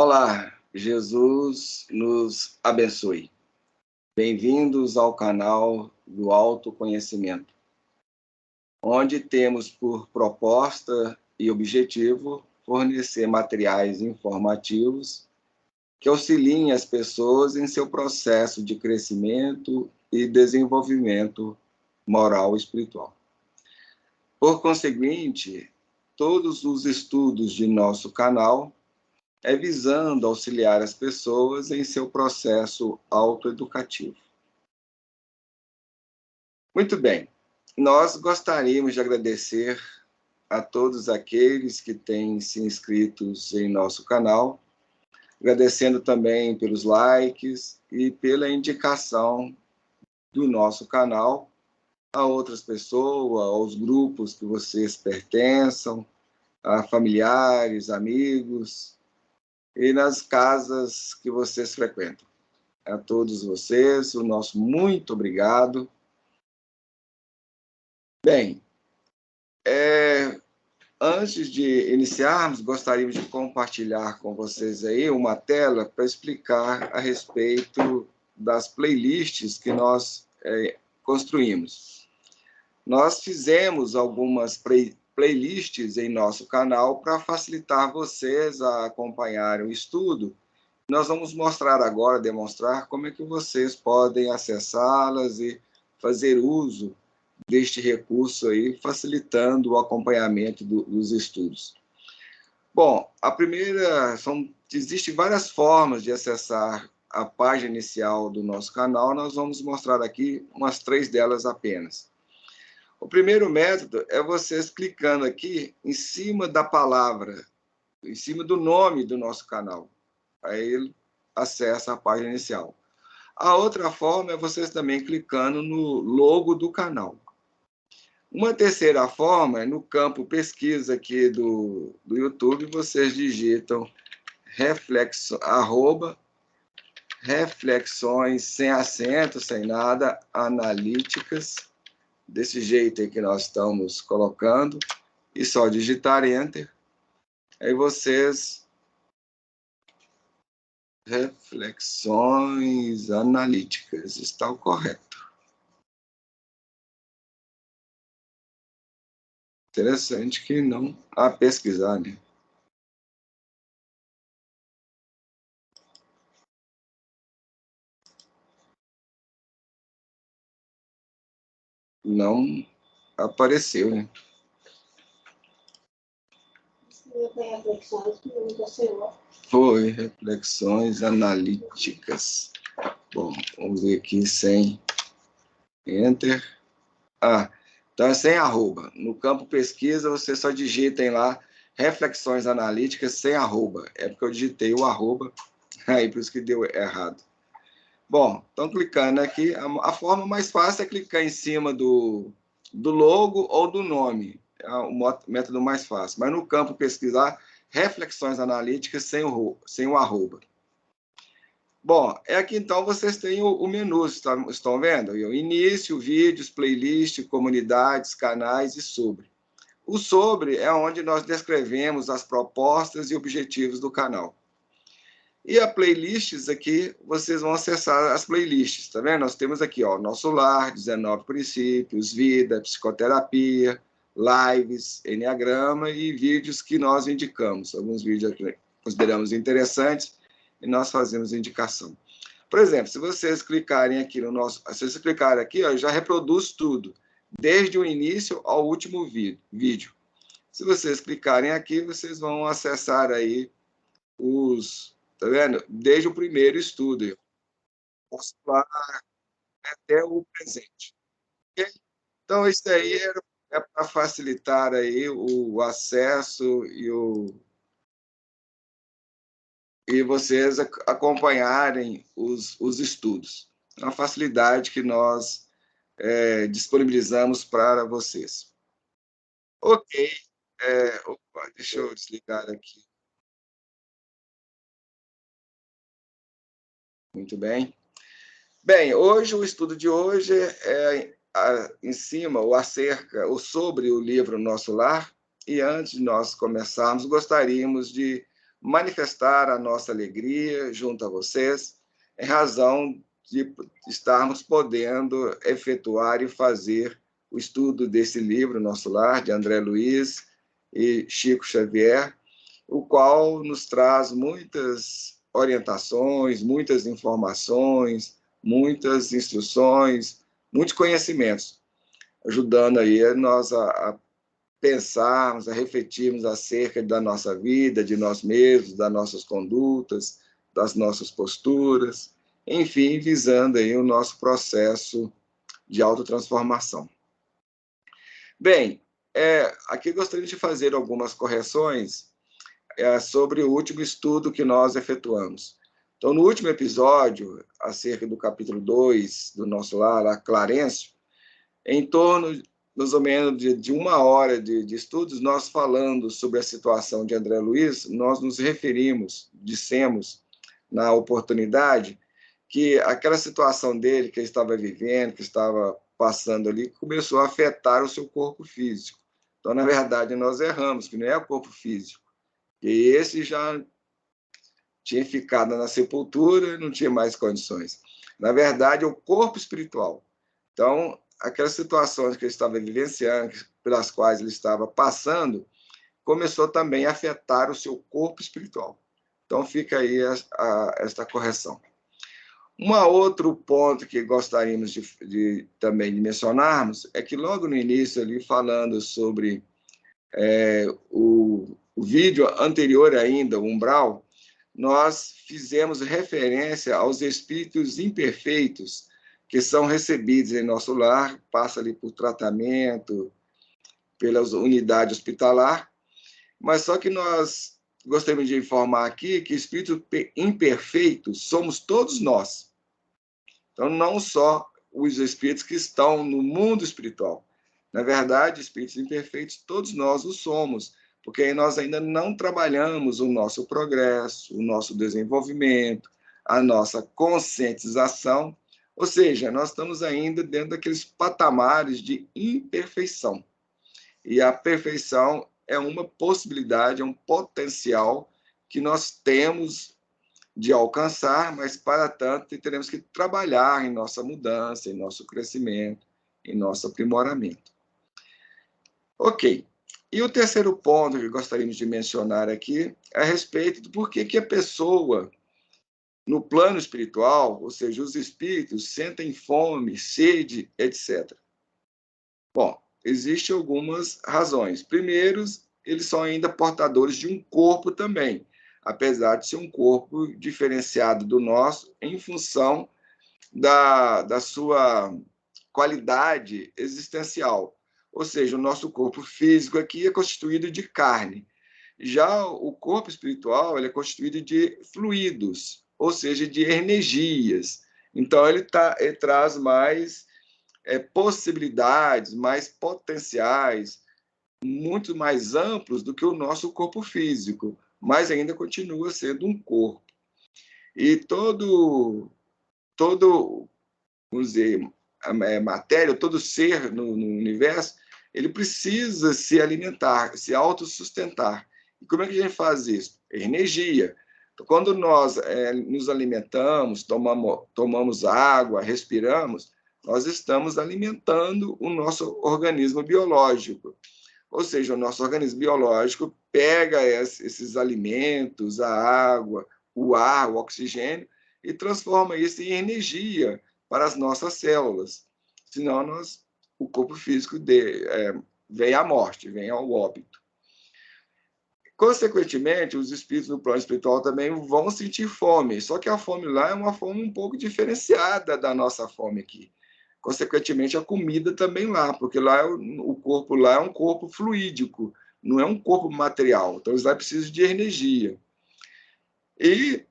Olá, Jesus nos abençoe. Bem-vindos ao canal do Autoconhecimento, onde temos por proposta e objetivo fornecer materiais informativos que auxiliem as pessoas em seu processo de crescimento e desenvolvimento moral e espiritual. Por conseguinte, todos os estudos de nosso canal visando auxiliar as pessoas em seu processo autoeducativo. Muito bem, nós gostaríamos de agradecer a todos aqueles que têm se inscrito em nosso canal, agradecendo também pelos likes e pela indicação do nosso canal a outras pessoas, aos grupos que vocês pertençam, a familiares, amigos, e nas casas que vocês frequentam. A todos vocês, o nosso muito obrigado. Bem, antes de iniciarmos, gostaríamos de compartilhar com vocês aí uma tela para explicar a respeito das playlists que nós construímos. Nós fizemos algumas playlists em nosso canal para facilitar vocês a acompanharem o estudo. Nós vamos mostrar agora, demonstrar como é que vocês podem acessá-las e fazer uso deste recurso aí, facilitando o acompanhamento dos estudos. Bom, a primeira, existem várias formas de acessar a página inicial do nosso canal, nós vamos mostrar aqui umas 3 delas apenas. O primeiro método é vocês clicando aqui em cima da palavra, em cima do nome do nosso canal. Aí ele acessa a página inicial. A outra forma é vocês também clicando no logo do canal. Uma terceira forma é no campo pesquisa aqui do YouTube, vocês digitam reflexões sem acento, sem nada, analíticas, desse jeito aí que nós estamos colocando, e só digitar Enter, aí vocês, reflexões analíticas, está o correto. Interessante que não há pesquisar, né? Não apareceu, né? Foi, reflexões analíticas. Bom, vamos ver aqui sem Enter. Então é sem arroba. No campo pesquisa, você só digitem lá reflexões analíticas sem arroba. É porque eu digitei o arroba, aí por isso que deu errado. Bom, então clicando aqui, a forma mais fácil é clicar em cima do logo ou do nome. É o método mais fácil. Mas no campo pesquisar, reflexões analíticas sem o arroba. Bom, aqui então vocês têm o menu, estão vendo? Início, vídeos, playlist, comunidades, canais e sobre. O sobre é onde nós descrevemos as propostas e objetivos do canal. E a playlists aqui, vocês vão acessar as playlists, tá vendo? Nós temos aqui, ó, Nosso Lar, 19 Princípios, Vida, Psicoterapia, Lives, Enneagrama e vídeos que nós indicamos. Alguns vídeos que consideramos interessantes e nós fazemos indicação. Por exemplo, se vocês clicarem aqui no nosso... Se vocês clicarem aqui, ó, já reproduz tudo, desde o início ao último vídeo. Se vocês clicarem aqui, vocês vão acessar aí os... Tá vendo? Desde o primeiro estudo, até o presente. Okay? Então, isso aí é para facilitar aí o acesso e vocês acompanharem os estudos. É uma facilidade que nós disponibilizamos para vocês. Ok. Opa, deixa eu desligar aqui. Muito bem. Bem, hoje, o estudo de hoje é em cima, ou acerca, ou sobre o livro Nosso Lar. E antes de nós começarmos, gostaríamos de manifestar a nossa alegria junto a vocês, em razão de estarmos podendo efetuar e fazer o estudo desse livro, Nosso Lar, de André Luiz e Chico Xavier, o qual nos traz muitas orientações, muitas informações, muitas instruções, muitos conhecimentos, ajudando aí nós a pensarmos, a refletirmos acerca da nossa vida, de nós mesmos, das nossas condutas, das nossas posturas, enfim, visando aí o nosso processo de autotransformação. Bem, aqui gostaria de fazer algumas correções sobre o último estudo que nós efetuamos. Então, no último episódio, acerca do capítulo 2 do Nosso Lar, a Clarencio, em torno, mais ou menos, de 1 hora de estudos, nós falando sobre a situação de André Luiz, nós nos referimos, dissemos, na oportunidade, que aquela situação dele, que ele estava vivendo, que estava passando ali, começou a afetar o seu corpo físico. Então, na verdade, nós erramos, que não é o corpo físico, que esse já tinha ficado na sepultura e não tinha mais condições. Na verdade, é o corpo espiritual. Então, aquelas situações que ele estava vivenciando, pelas quais ele estava passando, começou também a afetar o seu corpo espiritual. Então, fica aí esta correção. Outro ponto que gostaríamos também de mencionarmos é que logo no início, ali falando sobre o vídeo anterior ainda, o umbral, nós fizemos referência aos espíritos imperfeitos que são recebidos em nosso lar, passa ali por tratamento, pela unidade hospitalar, mas só que nós gostaríamos de informar aqui que espíritos imperfeitos somos todos nós. Então, não só os espíritos que estão no mundo espiritual. Na verdade, espíritos imperfeitos, todos nós o somos, porque nós ainda não trabalhamos o nosso progresso, o nosso desenvolvimento, a nossa conscientização, ou seja, nós estamos ainda dentro daqueles patamares de imperfeição. E a perfeição é uma possibilidade, é um potencial que nós temos de alcançar, mas para tanto teremos que trabalhar em nossa mudança, em nosso crescimento, em nosso aprimoramento. Ok. E o terceiro ponto que gostaríamos de mencionar aqui é a respeito do porquê que a pessoa, no plano espiritual, ou seja, os espíritos, sentem fome, sede, etc. Bom, existem algumas razões. Primeiro, eles são ainda portadores de um corpo também, apesar de ser um corpo diferenciado do nosso em função da sua qualidade existencial. Ou seja, o nosso corpo físico aqui é constituído de carne. Já o corpo espiritual ele é constituído de fluidos, ou seja, de energias. Então, ele traz mais possibilidades, mais potenciais, muito mais amplos do que o nosso corpo físico, mas ainda continua sendo um corpo. E todo vamos dizer, a matéria, todo ser no universo, ele precisa se alimentar, se autossustentar. E como é que a gente faz isso? Energia. Então, quando nós nos alimentamos, tomamos água, respiramos, nós estamos alimentando o nosso organismo biológico. Ou seja, o nosso organismo biológico pega esses alimentos, a água, o ar, o oxigênio, e transforma isso em energia para as nossas células. Senão, o corpo físico vem à morte, vem ao óbito. Consequentemente, os espíritos no plano espiritual também vão sentir fome, só que a fome lá é uma fome um pouco diferenciada da nossa fome aqui. Consequentemente, a comida também lá, porque lá o corpo lá é um corpo fluídico, não é um corpo material. Então, eles lá precisam de energia. E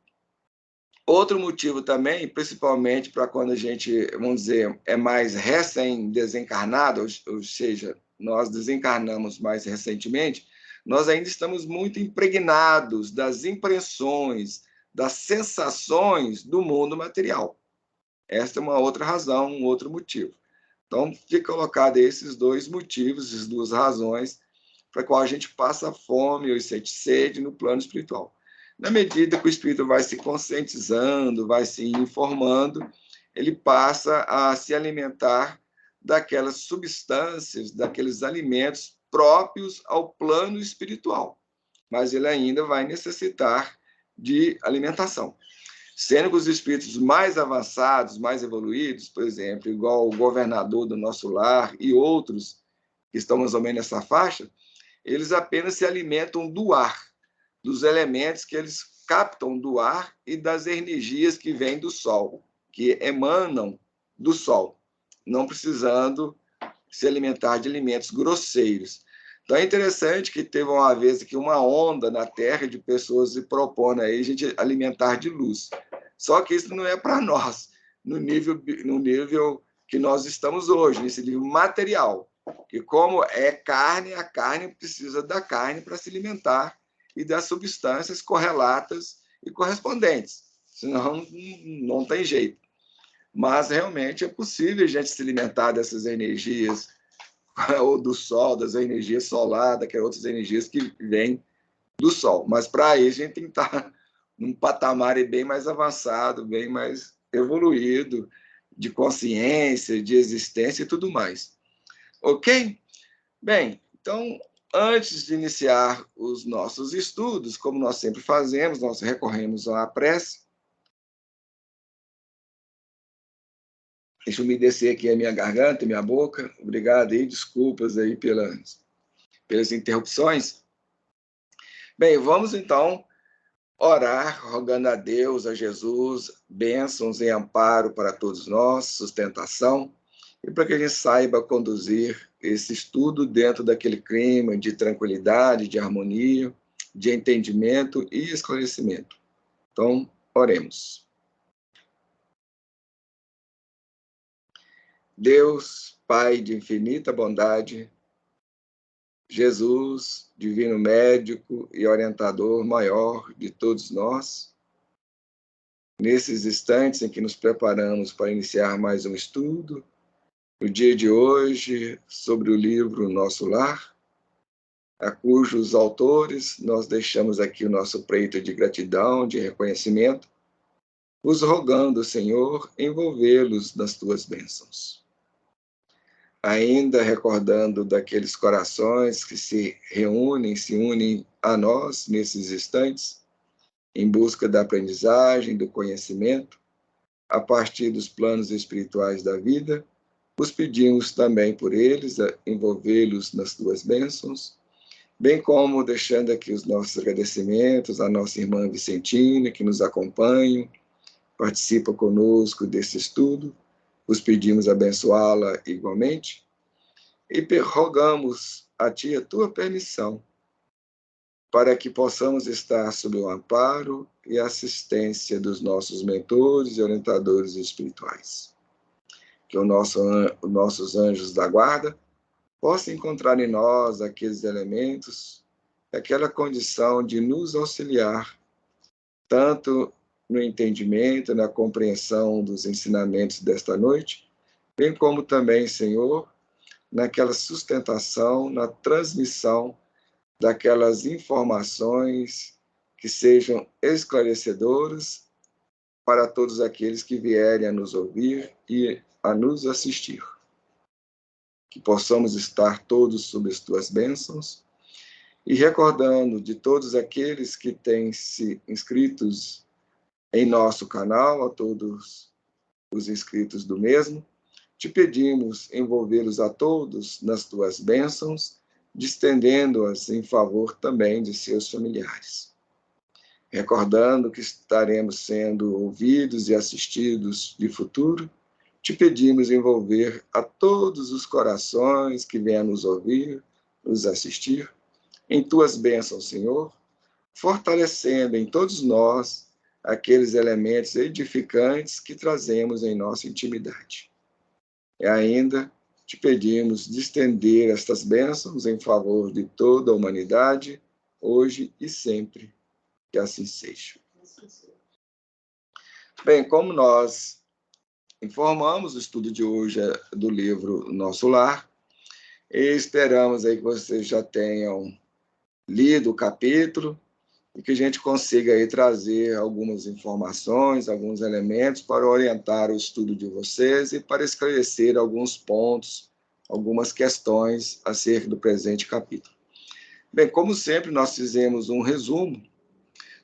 outro motivo também, principalmente para quando a gente, vamos dizer, é mais recém-desencarnado, ou seja, nós desencarnamos mais recentemente, nós ainda estamos muito impregnados das impressões, das sensações do mundo material. Esta é uma outra razão, um outro motivo. Então, fica colocado esses dois motivos, essas duas razões, para qual a gente passa fome ou sente sede no plano espiritual. Na medida que o espírito vai se conscientizando, vai se informando, ele passa a se alimentar daquelas substâncias, daqueles alimentos próprios ao plano espiritual. Mas ele ainda vai necessitar de alimentação. Sendo que os espíritos mais avançados, mais evoluídos, por exemplo, igual o governador do nosso lar e outros que estão mais ou menos nessa faixa, eles apenas se alimentam do ar, dos elementos que eles captam do ar e das energias que vêm do Sol, que emanam do Sol, não precisando se alimentar de alimentos grosseiros. Então é interessante que teve uma vez aqui uma onda na Terra de pessoas se propondo aí a gente alimentar de luz. Só que isso não é para nós, no nível que nós estamos hoje, nesse nível material. Que como é carne, a carne precisa da carne para se alimentar e das substâncias correlatas e correspondentes. Senão não tem jeito. Mas realmente é possível a gente se alimentar dessas energias, ou do Sol, das energias solares, daquelas outras energias que vêm do Sol. Mas para isso a gente tem que estar num patamar bem mais avançado, bem mais evoluído, de consciência, de existência e tudo mais. Ok? Bem, então, antes de iniciar os nossos estudos, como nós sempre fazemos, nós recorremos à prece. Deixa eu umedecer aqui a minha garganta e minha boca. Obrigado aí, desculpas aí pelas interrupções. Bem, vamos então orar, rogando a Deus, a Jesus, bênçãos e amparo para todos nós, sustentação, e para que a gente saiba conduzir esse estudo dentro daquele clima de tranquilidade, de harmonia, de entendimento e esclarecimento. Então, oremos. Deus, Pai de infinita bondade, Jesus, divino médico e orientador maior de todos nós, nesses instantes em que nos preparamos para iniciar mais um estudo, no dia de hoje, sobre o livro Nosso Lar, a cujos autores nós deixamos aqui o nosso preito de gratidão, de reconhecimento, vos rogando, Senhor, envolvê-los nas tuas bênçãos. Ainda recordando daqueles corações que se unem a nós nesses instantes, em busca da aprendizagem, do conhecimento, a partir dos planos espirituais da vida, os pedimos também por eles, a envolvê-los nas tuas bênçãos, bem como deixando aqui os nossos agradecimentos à nossa irmã Vicentina, que nos acompanha, participa conosco desse estudo, os pedimos abençoá-la igualmente, e rogamos a Ti a Tua permissão, para que possamos estar sob o amparo e assistência dos nossos mentores e orientadores espirituais. Que os nossos anjos da guarda possam encontrar em nós aqueles elementos, aquela condição de nos auxiliar, tanto no entendimento, na compreensão dos ensinamentos desta noite, bem como também, Senhor, naquela sustentação, na transmissão daquelas informações que sejam esclarecedoras para todos aqueles que vierem a nos ouvir e a nos assistir. Que possamos estar todos sob as tuas bênçãos e recordando de todos aqueles que têm se inscritos em nosso canal, a todos os inscritos do mesmo, te pedimos envolvê-los a todos nas tuas bênçãos, distendendo-as em favor também de seus familiares. Recordando que estaremos sendo ouvidos e assistidos de futuro, te pedimos envolver a todos os corações que venham nos ouvir, nos assistir, em tuas bênçãos, Senhor, fortalecendo em todos nós aqueles elementos edificantes que trazemos em nossa intimidade. E ainda te pedimos de estender estas bênçãos em favor de toda a humanidade, hoje e sempre, que assim seja. Bem, como nós informamos, o estudo de hoje é do livro Nosso Lar, e esperamos aí que vocês já tenham lido o capítulo, e que a gente consiga aí trazer algumas informações, alguns elementos para orientar o estudo de vocês e para esclarecer alguns pontos, algumas questões acerca do presente capítulo. Bem, como sempre, nós fizemos um resumo.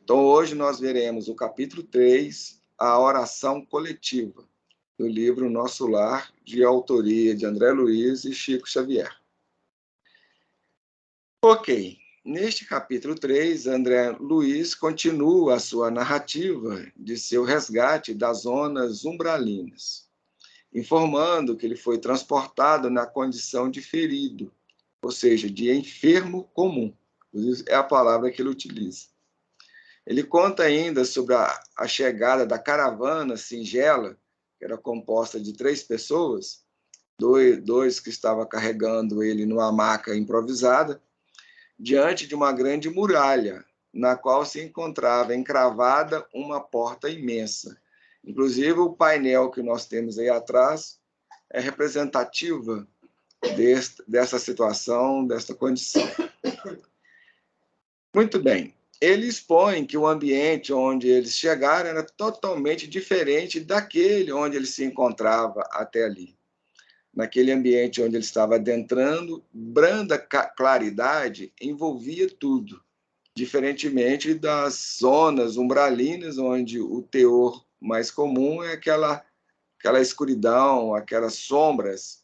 Então, hoje nós veremos o capítulo 3, a oração coletiva, do livro Nosso Lar, de autoria de André Luiz e Chico Xavier. Ok. Neste capítulo 3, André Luiz continua a sua narrativa de seu resgate das zonas umbralinas, informando que ele foi transportado na condição de ferido, ou seja, de enfermo comum. É a palavra que ele utiliza. Ele conta ainda sobre a chegada da caravana singela, que era composta de 3 pessoas, dois que estavam carregando ele numa maca improvisada, diante de uma grande muralha, na qual se encontrava encravada uma porta imensa. Inclusive, o painel que nós temos aí atrás é representativa dessa situação, desta condição. Muito bem. Ele expõe que o ambiente onde eles chegaram era totalmente diferente daquele onde ele se encontrava até ali. Naquele ambiente onde ele estava adentrando, branda claridade envolvia tudo, diferentemente das zonas umbralinas, onde o teor mais comum é aquela escuridão, aquelas sombras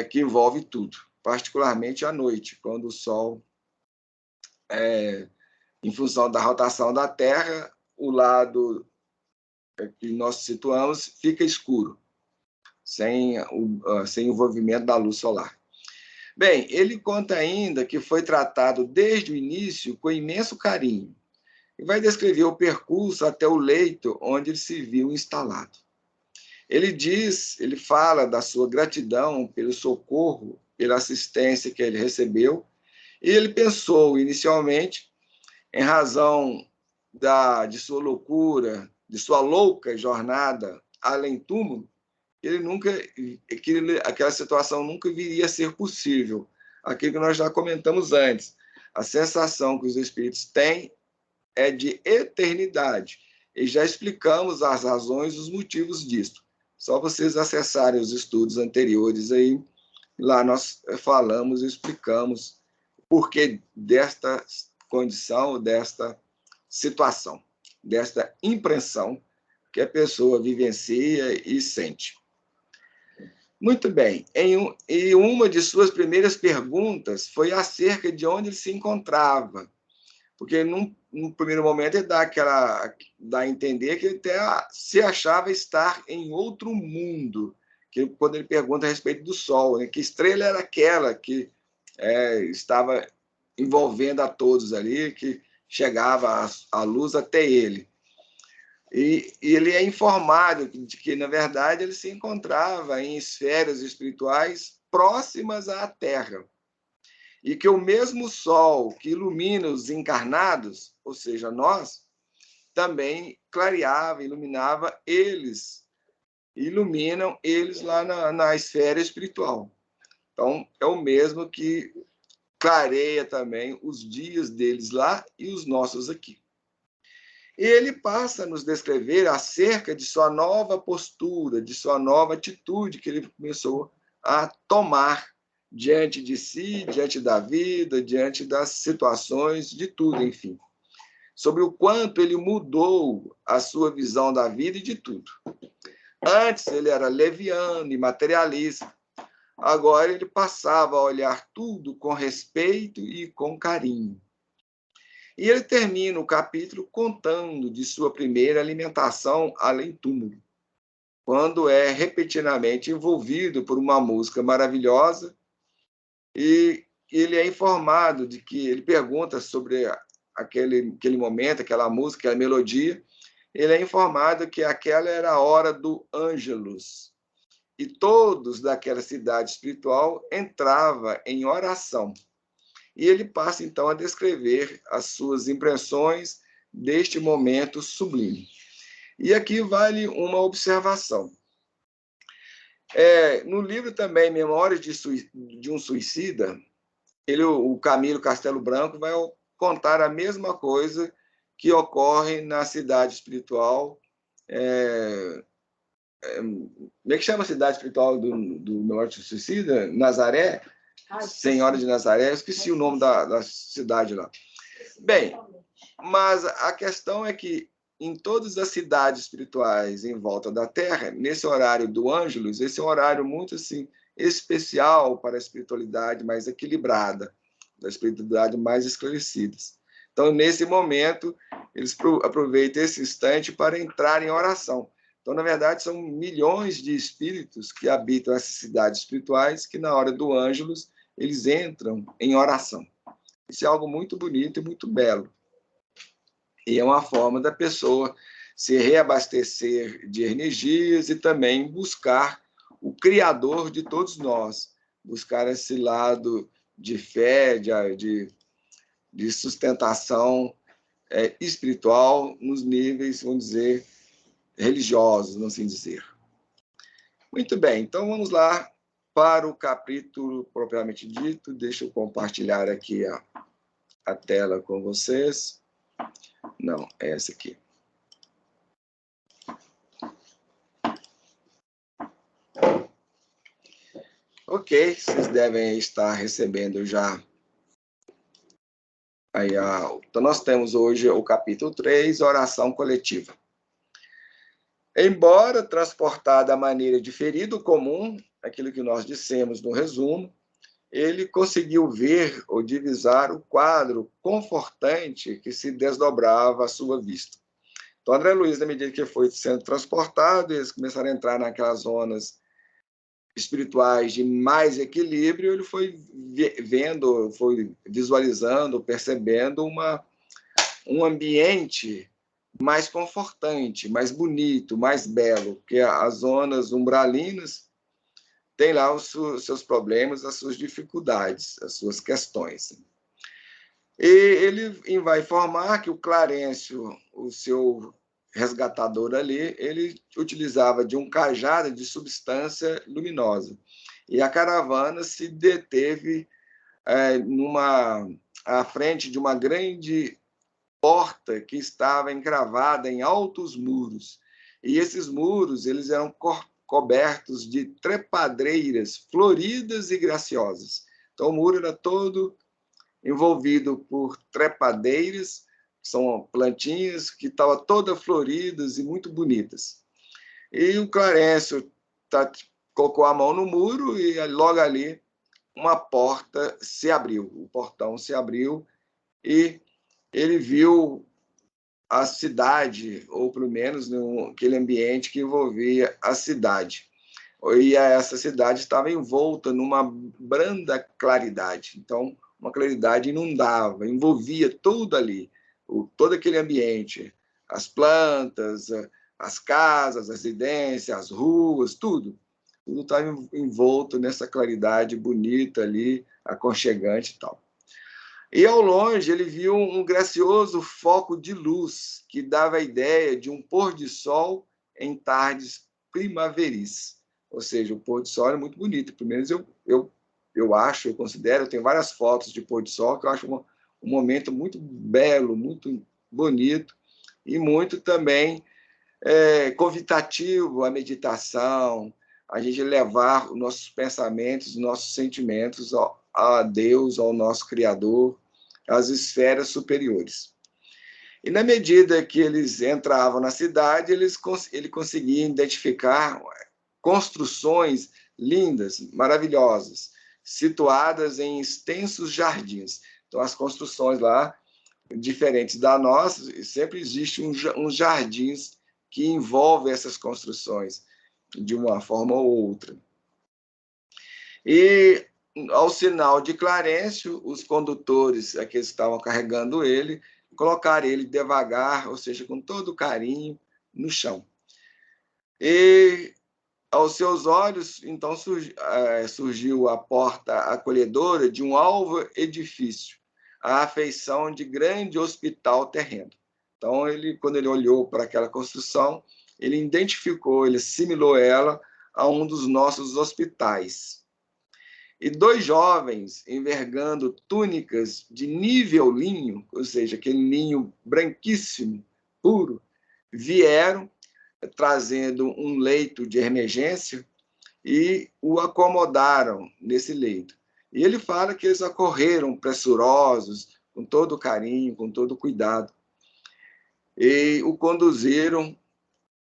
que envolve tudo, particularmente à noite, quando o sol, em função da rotação da Terra, o lado que nós situamos fica escuro, sem envolvimento da luz solar. Bem, ele conta ainda que foi tratado desde o início com imenso carinho e vai descrever o percurso até o leito onde ele se viu instalado. Ele fala da sua gratidão pelo socorro, pela assistência que ele recebeu, e ele pensou inicialmente, em razão de sua loucura, de sua louca jornada além túmulo, aquela situação nunca viria a ser possível. Aquilo que nós já comentamos antes. A sensação que os espíritos têm é de eternidade. E já explicamos as razões, os motivos disso. Só vocês acessarem os estudos anteriores aí, lá nós falamos e explicamos o porquê desta condição, desta situação, desta impressão que a pessoa vivencia e sente. Muito bem. E uma de suas primeiras perguntas foi acerca de onde ele se encontrava, porque num primeiro momento ele dá a entender que ele até se achava estar em outro mundo, quando ele pergunta a respeito do Sol, né? Que estrela era aquela que estava envolvendo a todos ali, que chegava a luz até ele. E ele é informado de que, na verdade, ele se encontrava em esferas espirituais próximas à Terra. E que o mesmo Sol que ilumina os encarnados, ou seja, nós, também clareava, iluminava eles, iluminam eles lá na esfera espiritual. Então, é o mesmo que clareia também os dias deles lá e os nossos aqui. E ele passa a nos descrever acerca de sua nova postura, de sua nova atitude que ele começou a tomar diante de si, diante da vida, diante das situações, de tudo, enfim. Sobre o quanto ele mudou a sua visão da vida e de tudo. Antes ele era leviano e materialista. Agora ele passava a olhar tudo com respeito e com carinho. E ele termina o capítulo contando de sua primeira alimentação além túmulo, quando é repetidamente envolvido por uma música maravilhosa, e ele é informado de que, ele pergunta sobre aquele momento, aquela música, aquela melodia, ele é informado que aquela era a hora do Ângelus, e todos daquela cidade espiritual entravam em oração. E ele passa, então, a descrever as suas impressões deste momento sublime. E aqui vale uma observação. No livro também, Memórias de um Suicida, o Camilo Castelo Branco vai contar a mesma coisa que ocorre na cidade espiritual. Como é que chama a cidade espiritual do Norte Suicida? Nazaré? Senhora de Nazaré, eu esqueci o nome da cidade lá. Bem, mas a questão é que em todas as cidades espirituais em volta da Terra, nesse horário do Ângelus, esse é um horário muito assim, especial para a espiritualidade mais equilibrada, da espiritualidade mais esclarecida. Então, nesse momento, eles aproveitam esse instante para entrar em oração. Então, na verdade, são milhões de espíritos que habitam essas cidades espirituais que, na hora do Ângelus, eles entram em oração. Isso é algo muito bonito e muito belo. E é uma forma da pessoa se reabastecer de energias e também buscar o Criador de todos nós, buscar esse lado de fé, de sustentação espiritual nos níveis, vamos dizer, religiosos, não assim dizer. Muito bem, então vamos lá para o capítulo propriamente dito. Deixa eu compartilhar aqui a tela com vocês. Não, é essa aqui. Ok, vocês devem estar recebendo já. Aí, então, nós temos hoje o capítulo 3, oração coletiva. Embora transportada à maneira de ferido comum, aquilo que nós dissemos no resumo, ele conseguiu ver ou divisar o quadro confortante que se desdobrava à sua vista. Então, André Luiz, na medida que foi sendo transportado, eles começaram a entrar naquelas zonas espirituais de mais equilíbrio, ele foi vendo, foi visualizando, percebendo um ambiente mais confortante, mais bonito, mais belo, porque as zonas umbralinas têm lá os seus problemas, as suas dificuldades, as suas questões. E ele vai informar que o Clarencio, o seu resgatador ali, ele utilizava de um cajado de substância luminosa. E a caravana se deteve à frente de uma grande porta que estava encravada em altos muros. E esses muros eles eram cobertos de trepadeiras floridas e graciosas. Então, o muro era todo envolvido por trepadeiras, que são plantinhas que estavam todas floridas e muito bonitas. E o Clarencio colocou a mão no muro e logo ali uma porta se abriu. O portão se abriu e ele viu a cidade, ou pelo menos aquele ambiente que envolvia a cidade. E essa cidade estava envolta numa branda claridade. Então, uma claridade inundava, envolvia tudo ali, todo aquele ambiente, as plantas, as casas, as residências, as ruas, tudo estava envolto nessa claridade bonita ali, aconchegante e tal. E ao longe ele viu um gracioso foco de luz que dava a ideia de um pôr de sol em tardes primaveris. Ou seja, o pôr de sol é muito bonito. Pelo menos eu acho, eu considero, eu tenho várias fotos de pôr de sol que eu acho um momento muito belo, muito bonito e muito também convidativo à meditação, a gente levar os nossos pensamentos, os nossos sentimentos a Deus, ao nosso Criador, às esferas superiores. E na medida que eles entravam na cidade, ele conseguia identificar construções lindas, maravilhosas, situadas em extensos jardins. Então, as construções lá, diferentes da nossa, sempre existe uns jardins que envolvem essas construções de uma forma ou outra. E, ao sinal de Clarencio, os condutores, aqueles que estavam carregando ele, colocaram ele devagar, ou seja, com todo carinho, no chão. E, aos seus olhos, então, surgiu a porta acolhedora de um alvo edifício, a afeição de grande hospital terreno. Então, quando ele olhou para aquela construção, ele identificou, ele assimilou ela a um dos nossos hospitais. e 2 jovens envergando túnicas de nível linho, ou seja, aquele linho branquíssimo, puro, vieram trazendo um leito de emergência e o acomodaram nesse leito. E ele fala que eles acorreram pressurosos, com todo carinho, com todo cuidado, e o conduziram,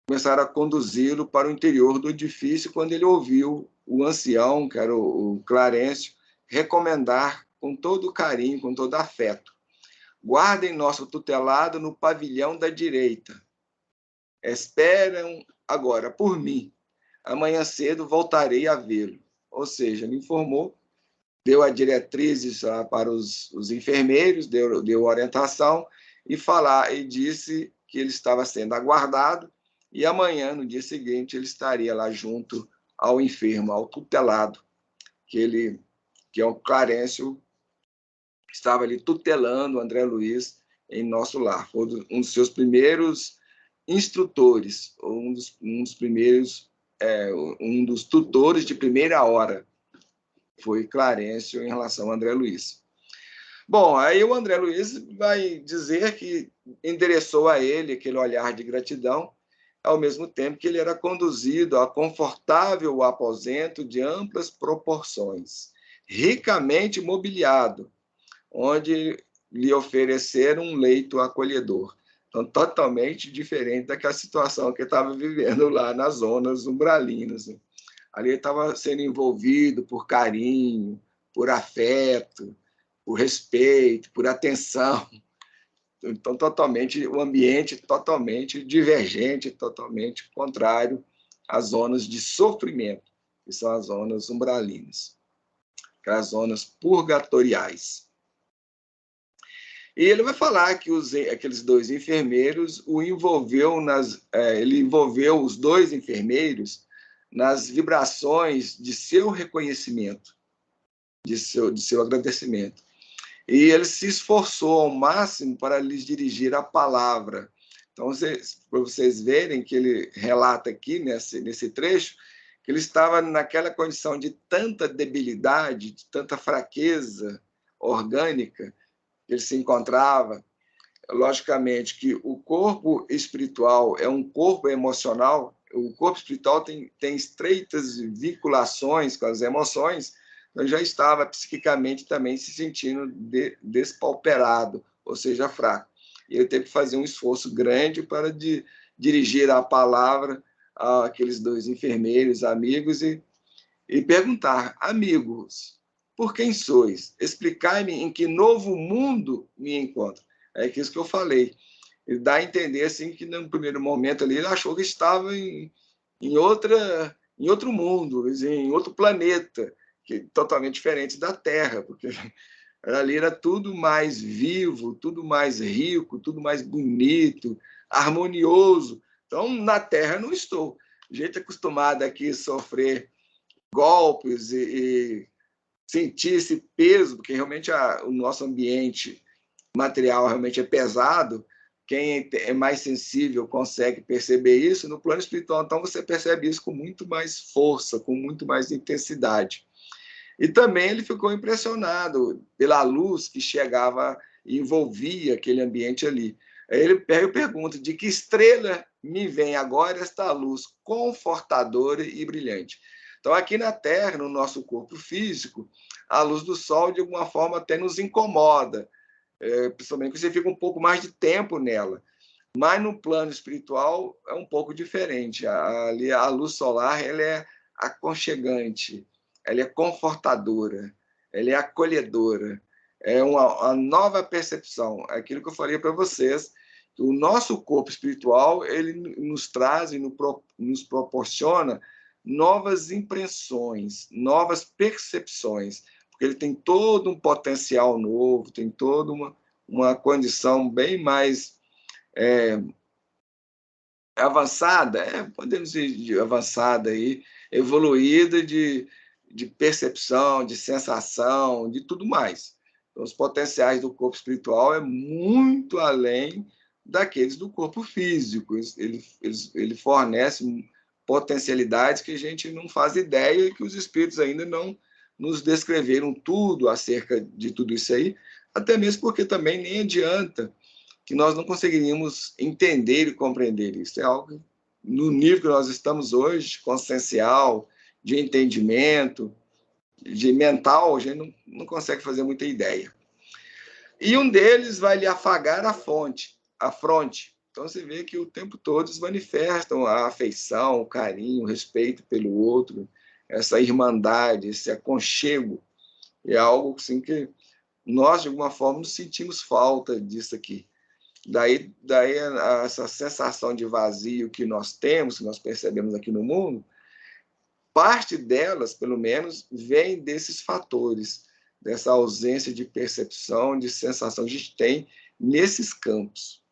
começaram a conduzi-lo para o interior do edifício, quando ele ouviu o ancião, que era o Clarencio, recomendar com todo carinho, com todo afeto: guardem nosso tutelado no pavilhão da direita. Esperam agora por mim. Amanhã cedo voltarei a vê-lo. Ou seja, ele informou, deu a diretrizes para os enfermeiros, deu orientação e disse que ele estava sendo aguardado e amanhã, no dia seguinte, ele estaria lá junto ao enfermo, ao tutelado, que é o Clarencio, estava ali tutelando o André Luiz em nosso lar. Foi um dos seus primeiros instrutores, um dos primeiros, um dos tutores de primeira hora, foi Clarencio em relação ao André Luiz. Bom, aí o André Luiz vai dizer que endereçou a ele aquele olhar de gratidão, ao mesmo tempo que ele era conduzido a confortável aposento de amplas proporções, ricamente mobiliado, onde lhe ofereceram um leito acolhedor. Então, totalmente diferente daquela situação que ele estava vivendo lá nas zonas umbralinas. Ali ele estava sendo envolvido por carinho, por afeto, por respeito, por atenção. Então, o ambiente totalmente divergente, totalmente contrário às zonas de sofrimento, que são as zonas umbralinas, aquelas zonas purgatoriais. E ele vai falar que aqueles 2 enfermeiros ele envolveu os 2 enfermeiros nas vibrações de seu reconhecimento, de seu agradecimento. E ele se esforçou ao máximo para lhes dirigir a palavra. Então, para vocês verem que ele relata aqui, nesse trecho, que ele estava naquela condição de tanta debilidade, de tanta fraqueza orgânica, que ele se encontrava. Logicamente que o corpo espiritual é um corpo emocional, o corpo espiritual tem estreitas vinculações com as emoções, então já estava psiquicamente também se sentindo despauperado, ou seja, fraco. E ele teve que fazer um esforço grande para dirigir a palavra àqueles 2 enfermeiros, amigos, e perguntar: amigos, por quem sois? Explicai-me em que novo mundo me encontro. É isso que eu falei. Ele dá a entender assim, que, no primeiro momento, ali, ele achou que estava em outro mundo, em outro planeta, totalmente diferente da Terra, porque ali era tudo mais vivo, tudo mais rico, tudo mais bonito, harmonioso. Então, na Terra não estou. Gente acostumada aqui a sofrer golpes e sentir esse peso, porque realmente o nosso ambiente material realmente é pesado. Quem é mais sensível consegue perceber isso. No plano espiritual, então, você percebe isso com muito mais força, com muito mais intensidade. E também ele ficou impressionado pela luz que chegava e envolvia aquele ambiente ali. Aí ele pergunta: de que estrela me vem agora esta luz confortadora e brilhante? Então, aqui na Terra, no nosso corpo físico, a luz do Sol, de alguma forma, até nos incomoda, principalmente que você fica um pouco mais de tempo nela. Mas no plano espiritual é um pouco diferente. Ali a luz solar, ela é aconchegante, ela é confortadora, ela é acolhedora. É uma nova percepção. Aquilo que eu falei para vocês, que o nosso corpo espiritual, ele nos traz e nos proporciona novas impressões, novas percepções, porque ele tem todo um potencial novo, tem toda uma condição bem mais avançada, podemos dizer de avançada, aí, evoluída de percepção, de sensação, de tudo mais. Então, os potenciais do corpo espiritual é muito além daqueles do corpo físico. Ele fornece potencialidades que a gente não faz ideia e que os espíritos ainda nos descreveram tudo acerca de tudo isso aí, até mesmo porque também nem adianta que nós não conseguiríamos entender e compreender isso. É algo no nível que nós estamos hoje, consciencial, de entendimento, de mental, a gente não consegue fazer muita ideia. E um deles vai lhe afagar a fronte. Então você vê que o tempo todo eles manifestam a afeição, o carinho, o respeito pelo outro, essa irmandade, esse aconchego. É algo assim que nós, de alguma forma, nos sentimos falta disso aqui. Daí essa sensação de vazio que nós temos, que nós percebemos aqui no mundo, parte delas, pelo menos, vem desses fatores, dessa ausência de percepção, de sensação que a gente tem nesses campos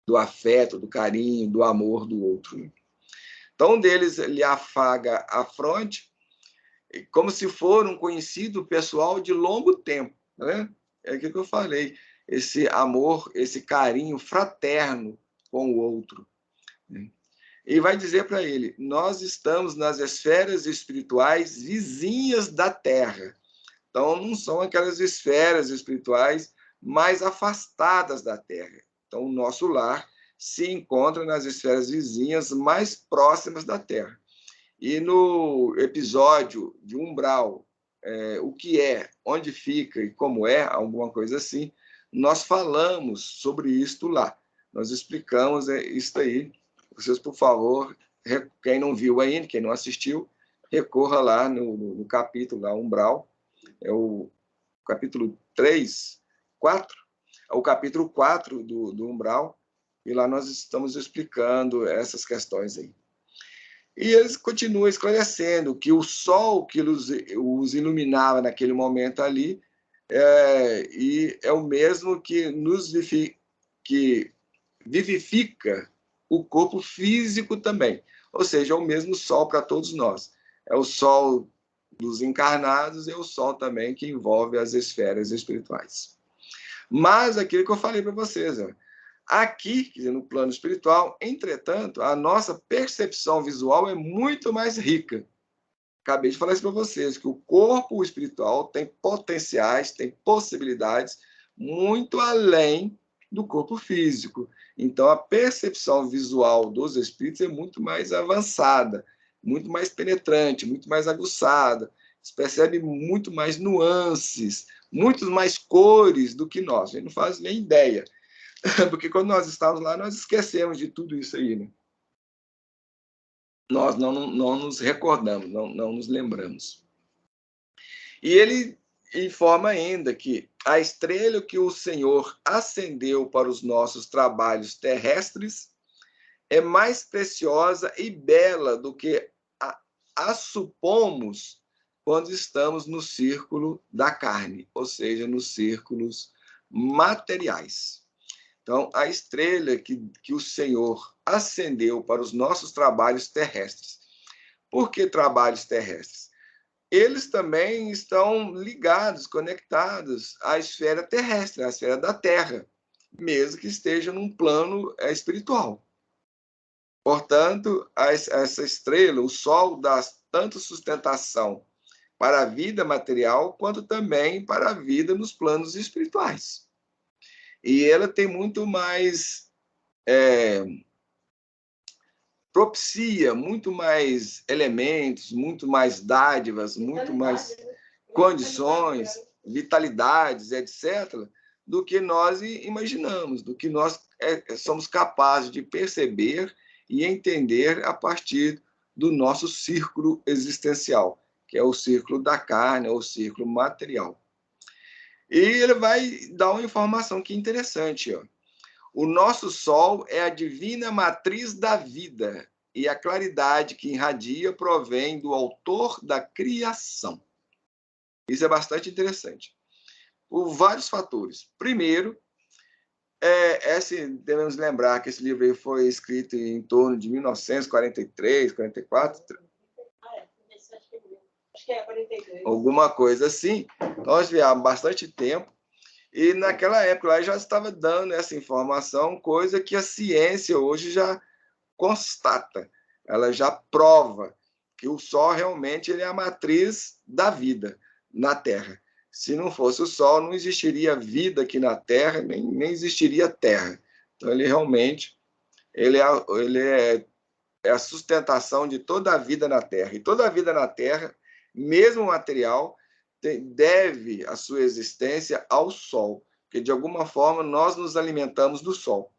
do afeto, do carinho, do amor do outro. Então, um deles lhe afaga a fronte, como se for um conhecido pessoal de longo tempo. Né? É aquilo que eu falei, esse amor, esse carinho fraterno com o outro. E vai dizer para ele, nós estamos nas esferas espirituais vizinhas da Terra. Então, não são aquelas esferas espirituais mais afastadas da Terra. Então, o nosso lar se encontra nas esferas vizinhas mais próximas da Terra. E no episódio de Umbral, o que é, onde fica e como é, alguma coisa assim, nós falamos sobre isto lá. Nós explicamos isso aí. Vocês, por favor, quem não viu ainda, quem não assistiu, recorra lá no capítulo, lá, Umbral, é o capítulo 3, 4, é o capítulo 4 do Umbral, e lá nós estamos explicando essas questões aí. E eles continuam esclarecendo que o sol que os iluminava naquele momento ali e é o mesmo que que vivifica o corpo físico também. Ou seja, é o mesmo sol para todos nós. É o sol dos encarnados e é o sol também que envolve as esferas espirituais. Mas aquilo que eu falei para vocês, aqui, quer dizer, no plano espiritual, entretanto, a nossa percepção visual é muito mais rica. Acabei de falar isso para vocês, que o corpo espiritual tem potenciais, tem possibilidades muito além do corpo físico. Então, a percepção visual dos espíritos é muito mais avançada, muito mais penetrante, muito mais aguçada. Se percebe muito mais nuances, muito mais cores do que nós. A gente não faz nem ideia. Porque quando nós estávamos lá, nós esquecemos de tudo isso aí, né? Nós não nos recordamos, não nos lembramos. E ele informa ainda que a estrela que o Senhor acendeu para os nossos trabalhos terrestres é mais preciosa e bela do que a supomos quando estamos no círculo da carne, ou seja, nos círculos materiais. Então, a estrela que o Senhor acendeu para os nossos trabalhos terrestres. Por que trabalhos terrestres? Eles também estão ligados, conectados à esfera terrestre, à esfera da Terra, mesmo que esteja num plano espiritual. Portanto, essa estrela, o Sol, dá tanto sustentação para a vida material, quanto também para a vida nos planos espirituais. E ela tem muito mais propicia muito mais elementos, muito mais dádivas, muito mais condições, vitalidades, etc., do que nós imaginamos, do que nós somos capazes de perceber e entender a partir do nosso círculo existencial, que é o círculo da carne, ou o círculo material. E ele vai dar uma informação que é interessante, ó. O nosso Sol é a divina matriz da vida, e a claridade que irradia provém do autor da criação. Isso é bastante interessante. Por vários fatores. Primeiro, devemos lembrar que esse livro aí foi escrito em torno de 1943, 44. Acho que é 42. Alguma coisa assim. Então, nós tivemos bastante tempo. E naquela época lá já estava dando essa informação, coisa que a ciência hoje já constata, ela já prova que o Sol realmente ele é a matriz da vida na Terra. Se não fosse o Sol, não existiria vida aqui na Terra, nem existiria Terra. Então, ele realmente ele é a sustentação de toda a vida na Terra. E toda a vida na Terra, mesmo material, deve a sua existência ao Sol, porque de alguma forma nós nos alimentamos do Sol.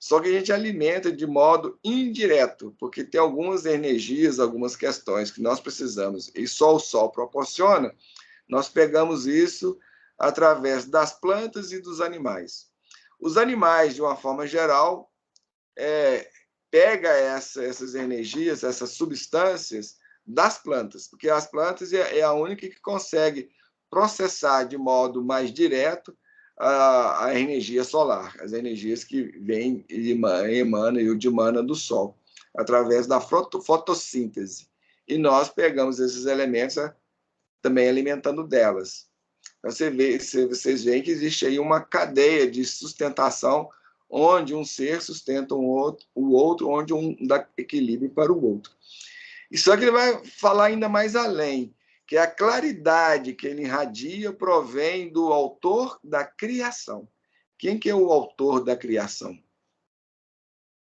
Só que a gente alimenta de modo indireto, porque tem algumas energias, algumas questões que nós precisamos, e só o Sol proporciona. Nós pegamos isso através das plantas e dos animais. Os animais, de uma forma geral, pega essas energias, essas substâncias das plantas, porque as plantas é a única que consegue processar de modo mais direto a energia solar, as energias que vêm e emanam do Sol, através da fotossíntese. E nós pegamos esses elementos também alimentando delas. Então, vocês veem que existe aí uma cadeia de sustentação, onde um ser sustenta o outro, onde um dá equilíbrio para o outro. E só que ele vai falar ainda mais além, que a claridade que ele irradia provém do autor da criação. Quem que é o autor da criação?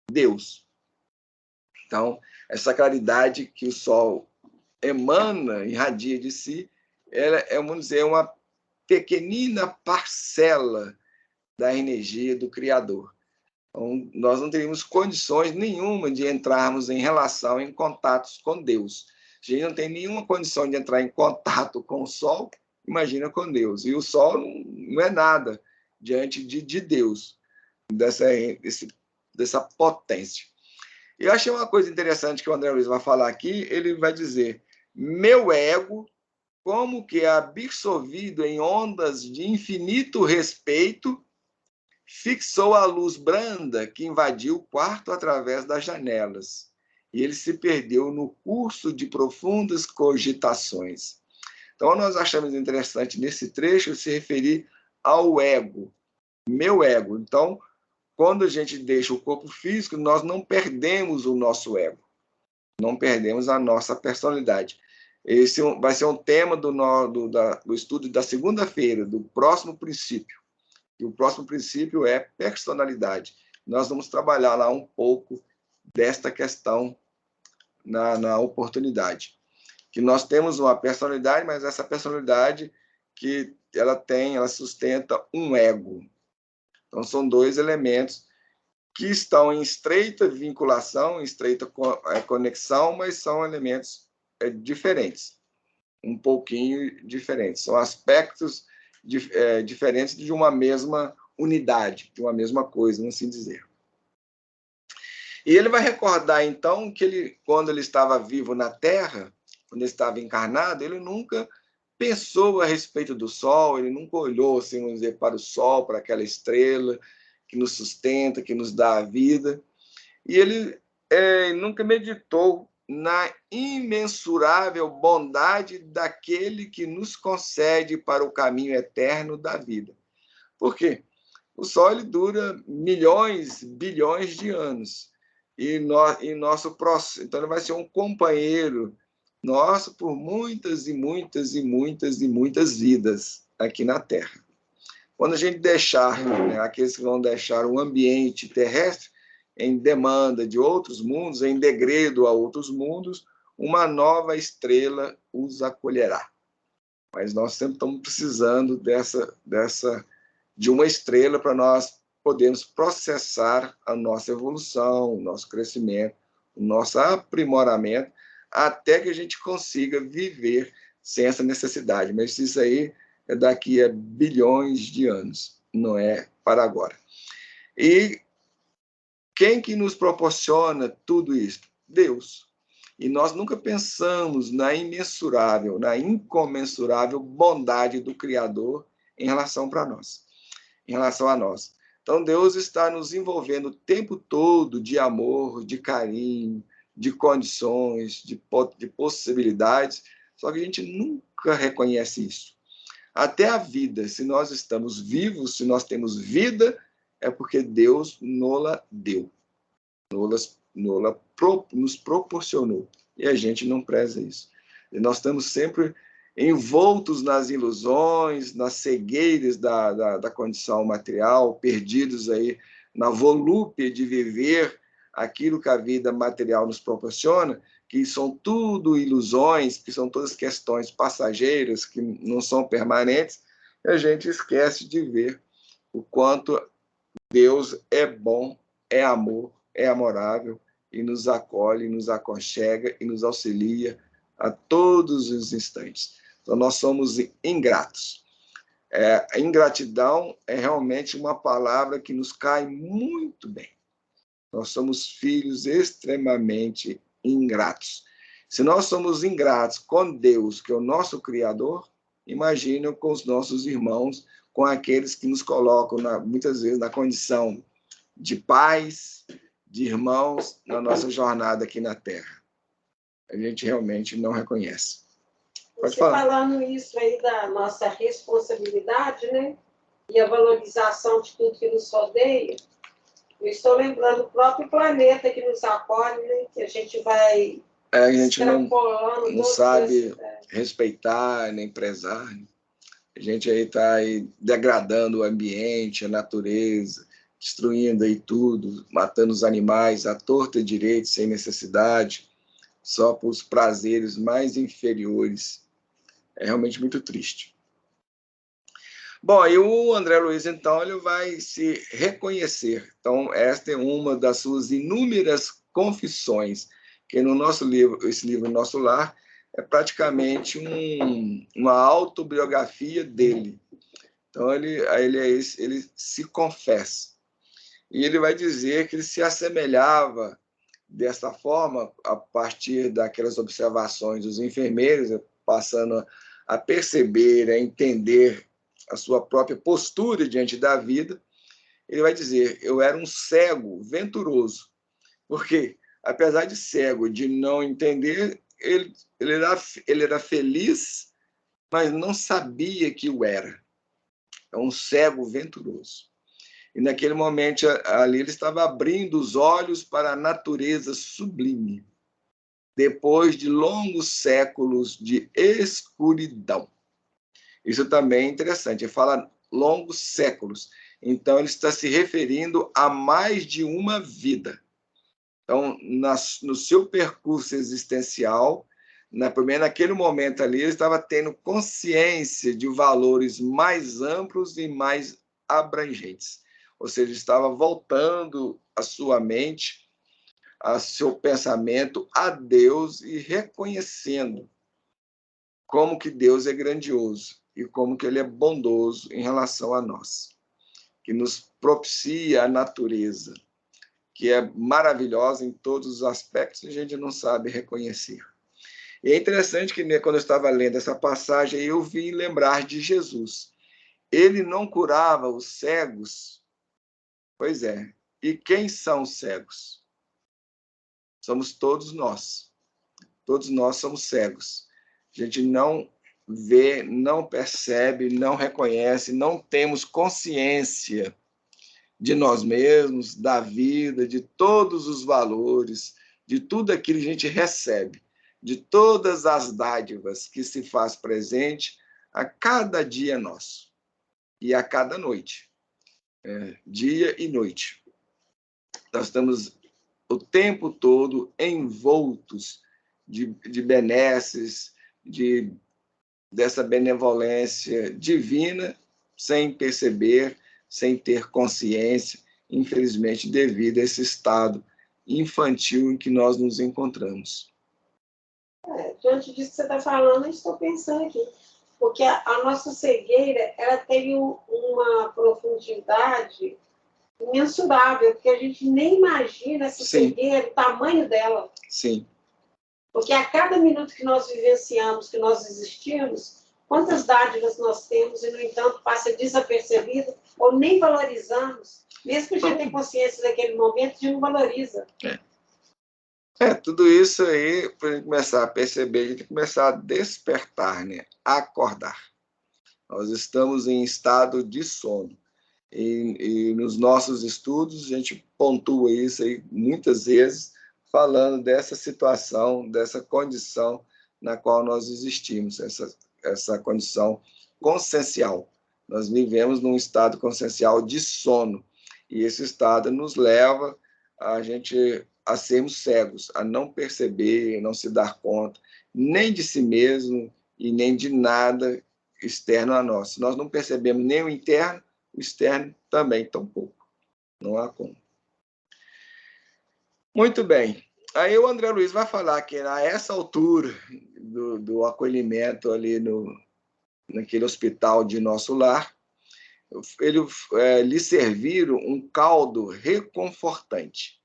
Deus. Então, essa claridade que o Sol emana, irradia de si, ela é, vamos dizer, uma pequenina parcela da energia do Criador. Então, nós não teríamos condições nenhuma de entrarmos em relação, em contatos com Deus. A gente não tem nenhuma condição de entrar em contato com o Sol, imagina com Deus. E o Sol não é nada diante de Deus, dessa potência. E eu achei uma coisa interessante que o André Luiz vai falar aqui, ele vai dizer, meu ego, como que é absorvido em ondas de infinito respeito, fixou a luz branda que invadiu o quarto através das janelas. E ele se perdeu no curso de profundas cogitações. Então, nós achamos interessante nesse trecho se referir ao ego, meu ego. Então, quando a gente deixa o corpo físico, nós não perdemos o nosso ego, não perdemos a nossa personalidade. Esse vai ser um tema do estudo da segunda-feira, do próximo princípio. E o próximo princípio é personalidade. Nós vamos trabalhar lá um pouco desta questão na oportunidade. Que nós temos uma personalidade, mas essa personalidade que ela sustenta um ego. Então, são dois elementos que estão em estreita vinculação, em estreita conexão, mas são elementos diferentes, um pouquinho diferentes. São aspectos diferentes de uma mesma unidade, de uma mesma coisa, vamos assim dizer. E ele vai recordar, então, que quando ele estava vivo na Terra, quando ele estava encarnado, ele nunca pensou a respeito do Sol, ele nunca olhou, assim, vamos dizer, para o Sol, para aquela estrela que nos sustenta, que nos dá a vida. E ele nunca meditou na imensurável bondade daquele que nos concede para o caminho eterno da vida. Por quê? O Sol ele dura milhões, bilhões de anos. Nosso próximo, então ele vai ser um companheiro nosso por muitas e muitas e muitas e muitas vidas aqui na Terra. Quando a gente deixar, aqueles que vão deixar um ambiente terrestre em demanda de outros mundos, em degredo a outros mundos, uma nova estrela os acolherá. Mas nós sempre estamos precisando de uma estrela para nós podermos processar a nossa evolução, o nosso crescimento, o nosso aprimoramento, até que a gente consiga viver sem essa necessidade. Mas isso aí é daqui a bilhões de anos, não é para agora. E quem que nos proporciona tudo isso? Deus. E nós nunca pensamos na imensurável, na incomensurável bondade do Criador em relação para nós, em relação a nós. Então, Deus está nos envolvendo o tempo todo de amor, de carinho, de condições, de possibilidades, só que a gente nunca reconhece isso. Até a vida, se nós estamos vivos, se nós temos vida, é porque Deus nos proporcionou. E a gente não preza isso. E nós estamos sempre envoltos nas ilusões, nas cegueiras da condição material, perdidos aí na volúpia de viver aquilo que a vida material nos proporciona, que são tudo ilusões, que são todas questões passageiras, que não são permanentes, e a gente esquece de ver o quanto Deus é bom, é amor, é amorável, e nos acolhe, nos aconchega e nos auxilia a todos os instantes. Então, nós somos ingratos. A ingratidão é realmente uma palavra que nos cai muito bem. Nós somos filhos extremamente ingratos. Se nós somos ingratos com Deus, que é o nosso Criador, imagina com os nossos irmãos, com aqueles que nos colocam, muitas vezes, na condição de pais, de irmãos, na nossa jornada aqui na Terra. A gente realmente não reconhece. Pode Você falar. Falando isso aí da nossa responsabilidade, né? E a valorização de tudo que nos rodeia, eu estou lembrando do próprio planeta que nos acolhe, né? Que a gente vai a gente não sabe respeitar nem prezar. A gente aí está aí degradando o ambiente, a natureza, destruindo aí tudo, matando os animais à torta e direito, sem necessidade, só por os prazeres mais inferiores. É realmente muito triste. Bom, e o André Luiz, então, ele vai se reconhecer. Então, esta é uma das suas inúmeras confissões, que no nosso livro, esse livro Nosso Lar, é praticamente uma autobiografia dele. Então, ele se confessa. E ele vai dizer que ele se assemelhava dessa forma, a partir daquelas observações dos enfermeiros, passando a perceber, a entender a sua própria postura diante da vida. Ele vai dizer: eu era um cego venturoso, porque, apesar de cego, de não entender, ele era feliz, mas não sabia que o era. É um cego venturoso. E naquele momento ali ele estava abrindo os olhos para a natureza sublime, depois de longos séculos de escuridão. Isso também é interessante, ele fala longos séculos. Então, ele está se referindo a mais de uma vida. Então, no seu percurso existencial, naquele momento ali, ele estava tendo consciência de valores mais amplos e mais abrangentes. Ou seja, estava voltando a sua mente, a seu pensamento a Deus e reconhecendo como que Deus é grandioso e como que ele é bondoso em relação a nós, que nos propicia a natureza, que é maravilhosa em todos os aspectos e a gente não sabe reconhecer. E é interessante que quando eu estava lendo essa passagem, eu vim lembrar de Jesus. Ele não curava os cegos. Pois é. E quem são os cegos? Somos todos nós. Todos nós somos cegos. A gente não vê, não percebe, não reconhece, não temos consciência de nós mesmos, da vida, de todos os valores, de tudo aquilo que a gente recebe, de todas as dádivas que se faz presente a cada dia nosso e a cada noite, dia e noite. Nós estamos o tempo todo envoltos de benesses, dessa benevolência divina, sem perceber, sem ter consciência, infelizmente, devido a esse estado infantil em que nós nos encontramos. Diante disso que você está falando, eu estou pensando aqui, porque a nossa cegueira, ela tem uma profundidade imensurável, porque a gente nem imagina essa cegueira, o tamanho dela. Sim. Porque a cada minuto que nós vivenciamos, que nós existimos, quantas dádivas nós temos e, no entanto, passa desapercebido ou nem valorizamos, mesmo que a gente tenha consciência daquele momento, a gente não valoriza. Tudo isso aí, para a gente começar a perceber, a gente tem que começar a despertar, né? A acordar. Nós estamos em estado de sono. E nos nossos estudos, a gente pontua isso aí muitas vezes, falando dessa situação, dessa condição na qual nós existimos, essa condição consciencial. Nós vivemos num estado consciencial de sono, e esse estado nos leva a sermos cegos, a não perceber, não se dar conta, nem de si mesmo e nem de nada externo a nós. Se nós não percebemos nem o interno, o externo também tampouco. Não há como. Muito bem. Aí o André Luiz vai falar que a essa altura do acolhimento ali naquele hospital de Nosso Lar, lhe serviram um caldo reconfortante,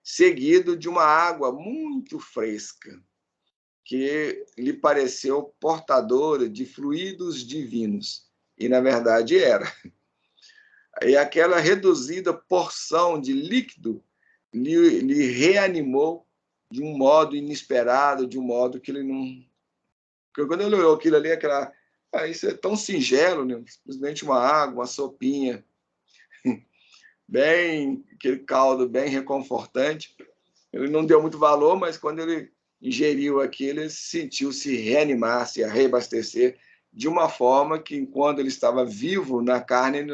seguido de uma água muito fresca, que lhe pareceu portadora de fluidos divinos, e na verdade era. E aquela reduzida porção de líquido lhe reanimou de um modo inesperado, de um modo que ele não... Porque quando ele olhou aquilo ali, isso é tão singelo, né? Simplesmente uma água, uma sopinha, bem, aquele caldo bem reconfortante. Ele não deu muito valor, mas quando ele ingeriu aquilo, ele sentiu se reanimar, se reabastecer de uma forma que, enquanto ele estava vivo na carne, ele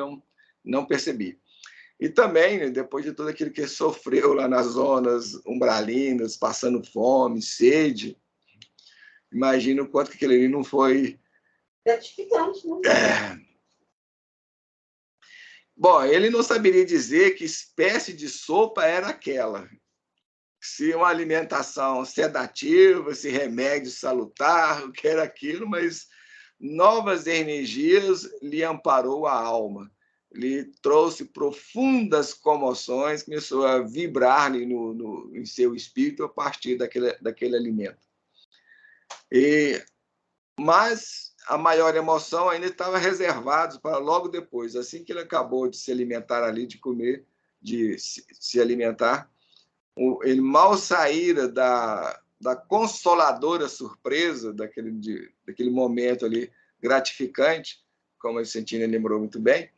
não percebia. E também, né, depois de tudo aquilo que ele sofreu lá nas zonas umbralinas, passando fome, sede, imagina o quanto que aquele ali não foi... gratificante, né? Bom, ele não saberia dizer que espécie de sopa era aquela. Se uma alimentação sedativa, se remédio salutar, o que era aquilo, mas novas energias lhe amparou a alma. Lhe trouxe profundas comoções, começou a vibrar em seu espírito a partir daquele alimento. Mas a maior emoção ainda estava reservada para logo depois. Assim que ele acabou de se alimentar ali, de comer, de se alimentar, ele mal saíra da consoladora surpresa daquele momento ali gratificante, como a Vicentina lembrou muito bem,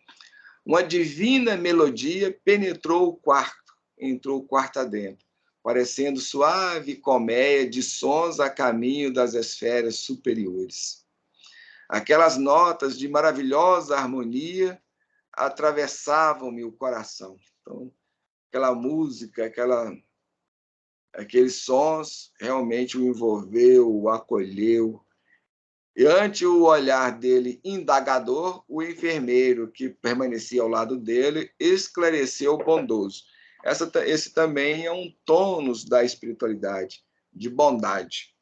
uma divina melodia penetrou o quarto, entrou o quarto adentro, parecendo suave colmeia de sons a caminho das esferas superiores. Aquelas notas de maravilhosa harmonia atravessavam-me o coração. Então, aquela música, aqueles sons realmente o envolveu, o acolheu. E ante o olhar dele indagador, o enfermeiro que permanecia ao lado dele esclareceu bondoso. Esse também é um tônus da espiritualidade, de bondade.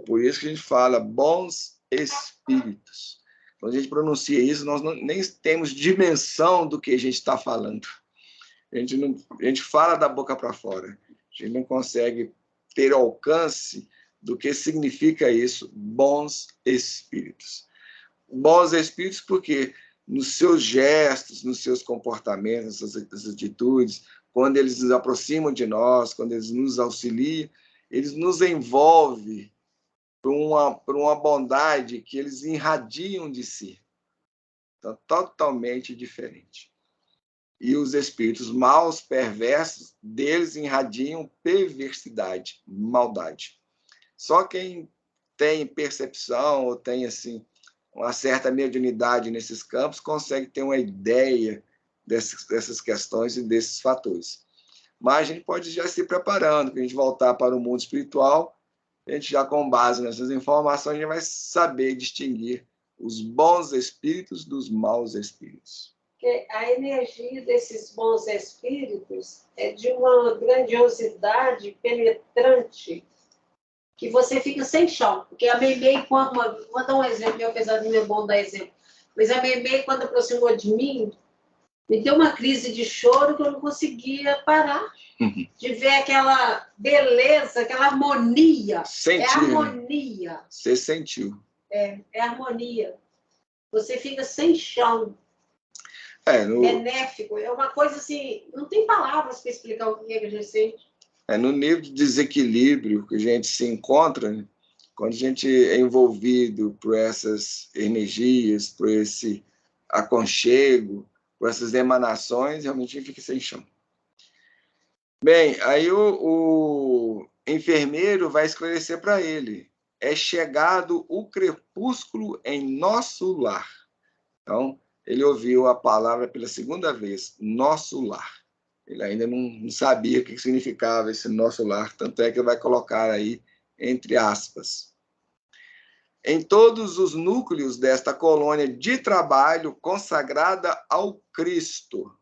Por isso que a gente fala bons espíritos. Quando a gente pronuncia isso, nós nem temos dimensão do que a gente está falando. A gente fala da boca para fora. A gente não consegue ter alcance do que significa isso, bons espíritos. Bons espíritos porque nos seus gestos, nos seus comportamentos, nas suas atitudes, quando eles nos aproximam de nós, quando eles nos auxiliam, eles nos envolvem por uma bondade que eles irradiam de si. Então, totalmente diferente. E os espíritos maus, perversos, deles irradiam perversidade, maldade. Só quem tem percepção ou tem assim uma certa mediunidade nesses campos consegue ter uma ideia dessas questões e desses fatores. Mas a gente pode já se preparando, para a gente voltar para o mundo espiritual, a gente já com base nessas informações, a gente vai saber distinguir os bons espíritos dos maus espíritos. Porque a energia desses bons espíritos é de uma grandiosidade penetrante que você fica sem chão. Porque a Meimei, vou dar um exemplo, apesar de não é bom dar exemplo, mas a Meimei, quando aproximou de mim, me deu uma crise de choro que eu não conseguia parar de ver aquela beleza, aquela harmonia. Sentiu, é harmonia. Né? Você sentiu. É harmonia. Você fica sem chão. Benéfico. É uma coisa assim, não tem palavras para explicar o que é que a gente sente. No nível de desequilíbrio que a gente se encontra, né? Quando a gente é envolvido por essas energias, por esse aconchego, por essas emanações, realmente a gente fica sem chão. Bem, aí enfermeiro vai esclarecer para ele: é chegado o crepúsculo em nosso lar. Então, ele ouviu a palavra pela segunda vez, nosso lar. Ele ainda não sabia o que significava esse nosso lar, tanto é que ele vai colocar aí entre aspas. Em todos os núcleos desta colônia de trabalho consagrada ao Cristo.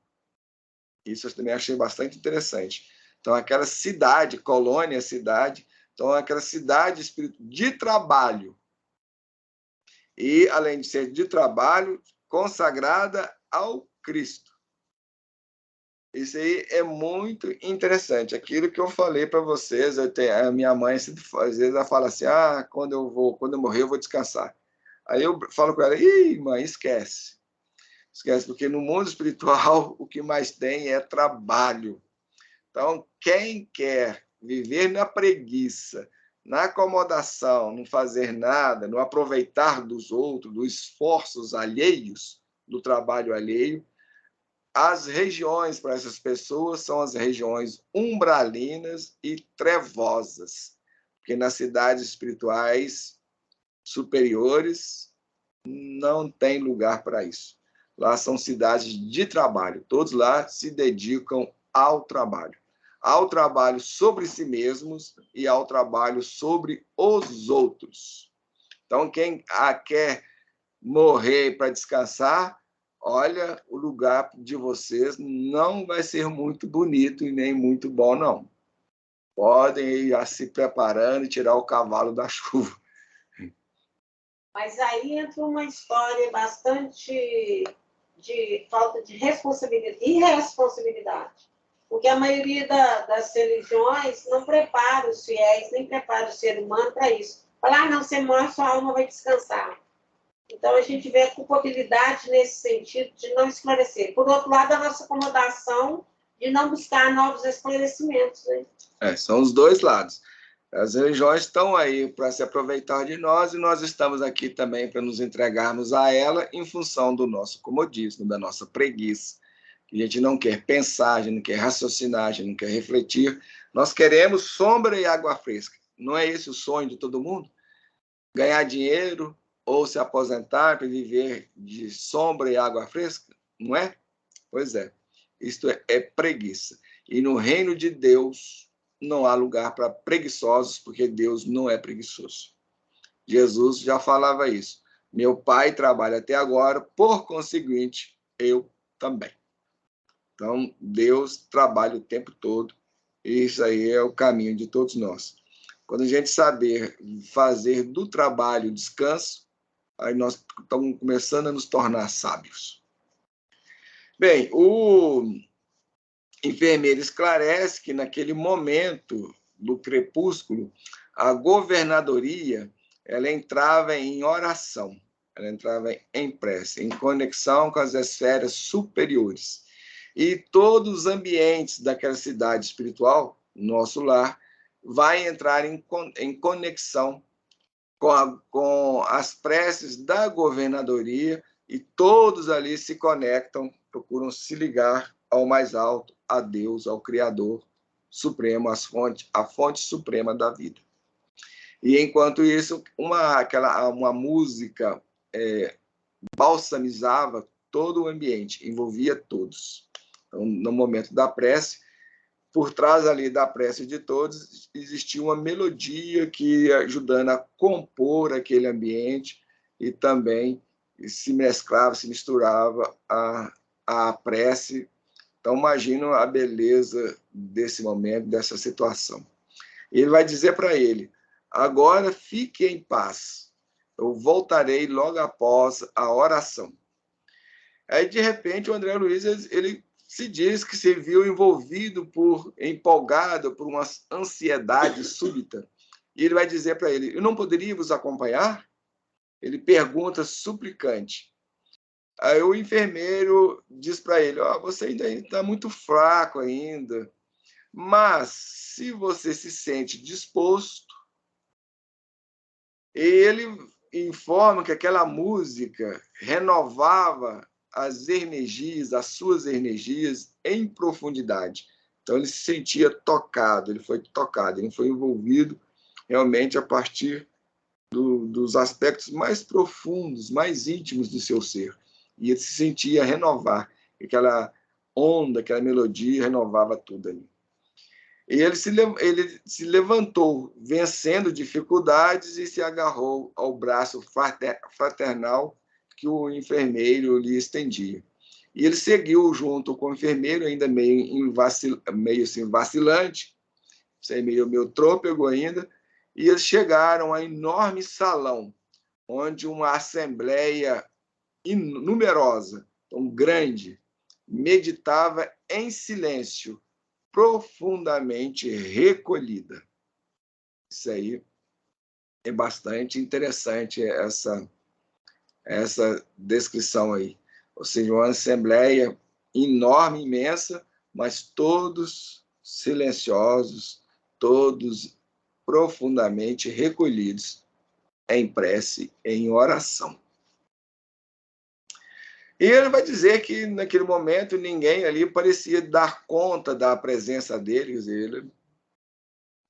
Isso eu também achei bastante interessante. Então, aquela cidade, colônia, cidade, então aquela cidade de trabalho. E, além de ser de trabalho, consagrada ao Cristo. Isso aí é muito interessante. Aquilo que eu falei para vocês, a minha mãe, às vezes, ela fala assim, quando eu morrer, eu vou descansar. Aí eu falo com ela, mãe, esquece. Esquece, porque no mundo espiritual, o que mais tem é trabalho. Então, quem quer viver na preguiça, na acomodação, não fazer nada, não aproveitar dos outros, dos esforços alheios, do trabalho alheio, as regiões para essas pessoas são as regiões umbralinas e trevosas, porque nas cidades espirituais superiores não tem lugar para isso. Lá são cidades de trabalho, todos lá se dedicam ao trabalho sobre si mesmos e ao trabalho sobre os outros. Então, quem quer morrer para descansar, olha, o lugar de vocês não vai ser muito bonito e nem muito bom, não. Podem ir já se preparando e tirar o cavalo da chuva. Mas aí entra uma história bastante de falta de responsabilidade, irresponsabilidade. Porque a maioria das religiões não prepara os fiéis, nem prepara o ser humano para isso. Falar, não, você morre, sua alma vai descansar. Então, a gente vê a culpabilidade nesse sentido de não esclarecer. Por outro lado, a nossa acomodação de não buscar novos esclarecimentos. Né? São os dois lados. As religiões estão aí para se aproveitar de nós e nós estamos aqui também para nos entregarmos a ela em função do nosso comodismo, da nossa preguiça. A gente não quer pensar, a gente não quer raciocinar, a gente não quer refletir. Nós queremos sombra e água fresca. Não é esse o sonho de todo mundo? Ganhar dinheiro ou se aposentar para viver de sombra e água fresca? Não é? Pois é. Isto é preguiça. E no reino de Deus não há lugar para preguiçosos, porque Deus não é preguiçoso. Jesus já falava isso. Meu Pai trabalha até agora, por conseguinte, eu também. Então, Deus trabalha o tempo todo, e isso aí é o caminho de todos nós. Quando a gente saber fazer do trabalho descanso, aí nós estamos começando a nos tornar sábios. Bem, o enfermeiro esclarece que naquele momento do crepúsculo, a governadoria ela entrava em oração, ela entrava em prece, em conexão com as esferas superiores. E todos os ambientes daquela cidade espiritual, nosso lar, vai entrar em conexão com as preces da governadoria e todos ali se conectam, procuram se ligar ao mais alto, a Deus, ao Criador Supremo, a fonte suprema da vida. E, enquanto isso, uma música balsamizava todo o ambiente, envolvia todos. Então, no momento da prece, por trás ali da prece de todos, existia uma melodia que ia ajudando a compor aquele ambiente e também se mesclava, se misturava a prece. Então, imagina a beleza desse momento, dessa situação. Ele vai dizer para ele, agora fique em paz, eu voltarei logo após a oração. Aí, de repente, o André Luiz, ele se diz que se viu empolgado por uma ansiedade súbita. E ele vai dizer para ele, eu não poderia vos acompanhar? Ele pergunta suplicante. Aí o enfermeiro diz para ele, você ainda está muito fraco ainda, mas se você se sente disposto, ele informa que aquela música renovava as suas energias em profundidade, Então, ele se sentia tocado, ele foi tocado, ele foi envolvido realmente a partir dos aspectos mais profundos, mais íntimos do seu ser. E ele se sentia renovar, aquela onda, aquela melodia renovava tudo ali. E ele se levantou, vencendo dificuldades, e se agarrou ao braço fraternal que o enfermeiro lhe estendia. E ele seguiu junto com o enfermeiro, ainda meio assim, vacilante, meio trôpego ainda, e eles chegaram a um enorme salão, onde uma assembleia numerosa, tão grande, meditava em silêncio, profundamente recolhida. Isso aí é bastante interessante, essa descrição aí. Ou seja, uma assembleia enorme, imensa, mas todos silenciosos, todos profundamente recolhidos em prece, em oração. E ele vai dizer que, naquele momento, ninguém ali parecia dar conta da presença dele. Quer dizer,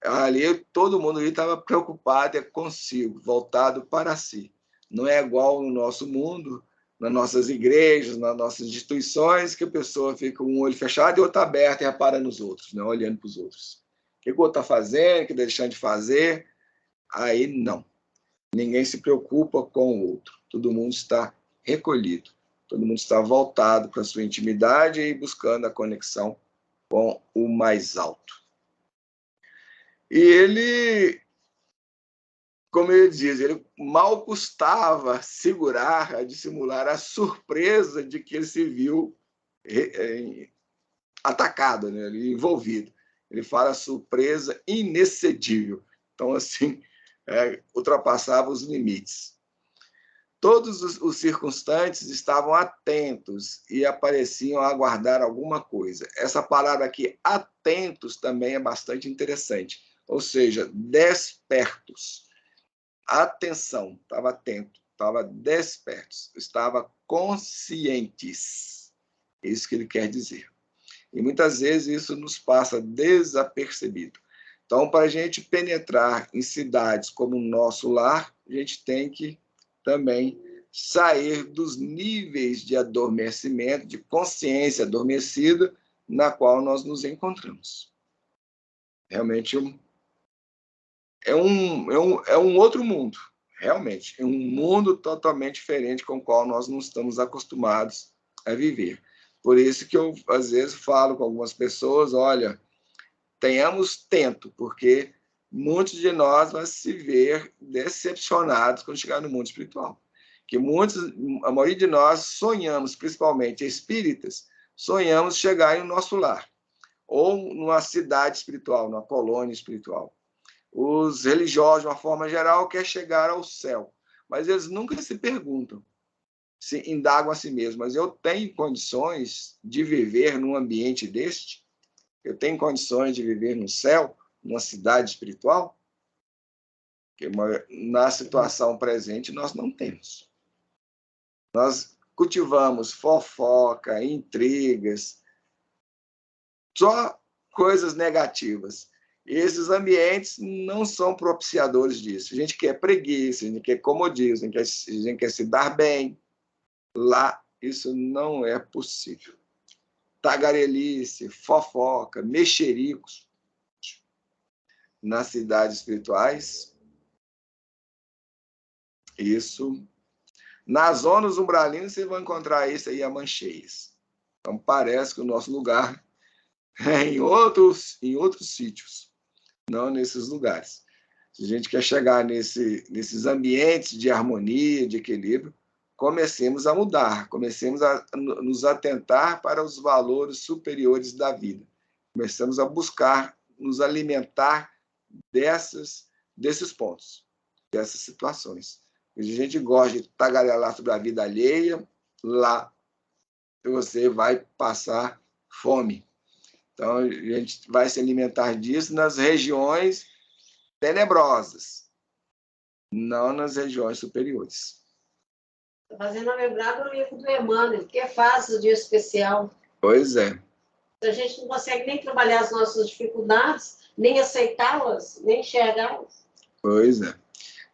ali todo mundo estava preocupado consigo, voltado para si. Não é igual no nosso mundo, nas nossas igrejas, nas nossas instituições, que a pessoa fica com um olho fechado e outro aberto e repara nos outros, não olhando para os outros. O que o outro está fazendo, o que está deixando de fazer? Aí não. Ninguém se preocupa com o outro. Todo mundo está recolhido. Todo mundo está voltado para a sua intimidade e buscando a conexão com o mais alto. E ele, como ele diz, ele mal custava segurar, dissimular a surpresa de que ele se viu atacado, né, envolvido. Ele fala surpresa inexcedível. Então, assim, ultrapassava os limites. Todos os circunstantes estavam atentos e apareciam a aguardar alguma coisa. Essa palavra aqui, atentos, também é bastante interessante. Ou seja, despertos. Atenção, estava atento, estava despertos, estava conscientes. É isso que ele quer dizer. E muitas vezes isso nos passa desapercebido. Então, para a gente penetrar em cidades como o nosso lar, a gente tem que também sair dos níveis de adormecimento, de consciência adormecida, na qual nós nos encontramos. Realmente é um outro mundo, realmente. É um mundo totalmente diferente com o qual nós não estamos acostumados a viver. Por isso que eu, às vezes, falo com algumas pessoas, olha, tenhamos tento, porque muitos de nós vão se ver decepcionados quando chegar no mundo espiritual. Que a maioria de nós sonhamos, principalmente espíritas, sonhamos chegar em nosso lar, ou numa cidade espiritual, numa colônia espiritual. Os religiosos, de uma forma geral, querem chegar ao céu, mas eles nunca se perguntam, se indagam a si mesmos, mas eu tenho condições de viver num ambiente deste? Eu tenho condições de viver no céu, numa cidade espiritual? Porque na situação presente nós não temos. Nós cultivamos fofoca, intrigas, só coisas negativas. E esses ambientes não são propiciadores disso. A gente quer preguiça, a gente quer comodismo, a gente quer se dar bem. Lá, isso não é possível. Tagarelice, fofoca, mexericos. Nas cidades espirituais, isso. Nas zonas umbralinas, você vai encontrar isso aí a mancheias. Então, parece que o nosso lugar é em outros sítios, não nesses lugares. Se a gente quer chegar nesses ambientes de harmonia, de equilíbrio, comecemos a mudar, comecemos a nos atentar para os valores superiores da vida. Comecemos a buscar nos alimentar desses pontos, dessas situações. A gente gosta de tagarelar sobre a vida alheia, lá você vai passar fome. Então, a gente vai se alimentar disso nas regiões tenebrosas, não nas regiões superiores. Estou fazendo lembrar do livro do Emmanuel, que é fácil, dia especial. Pois é. A gente não consegue nem trabalhar as nossas dificuldades, nem aceitá-las, nem enxergá-las. Pois é.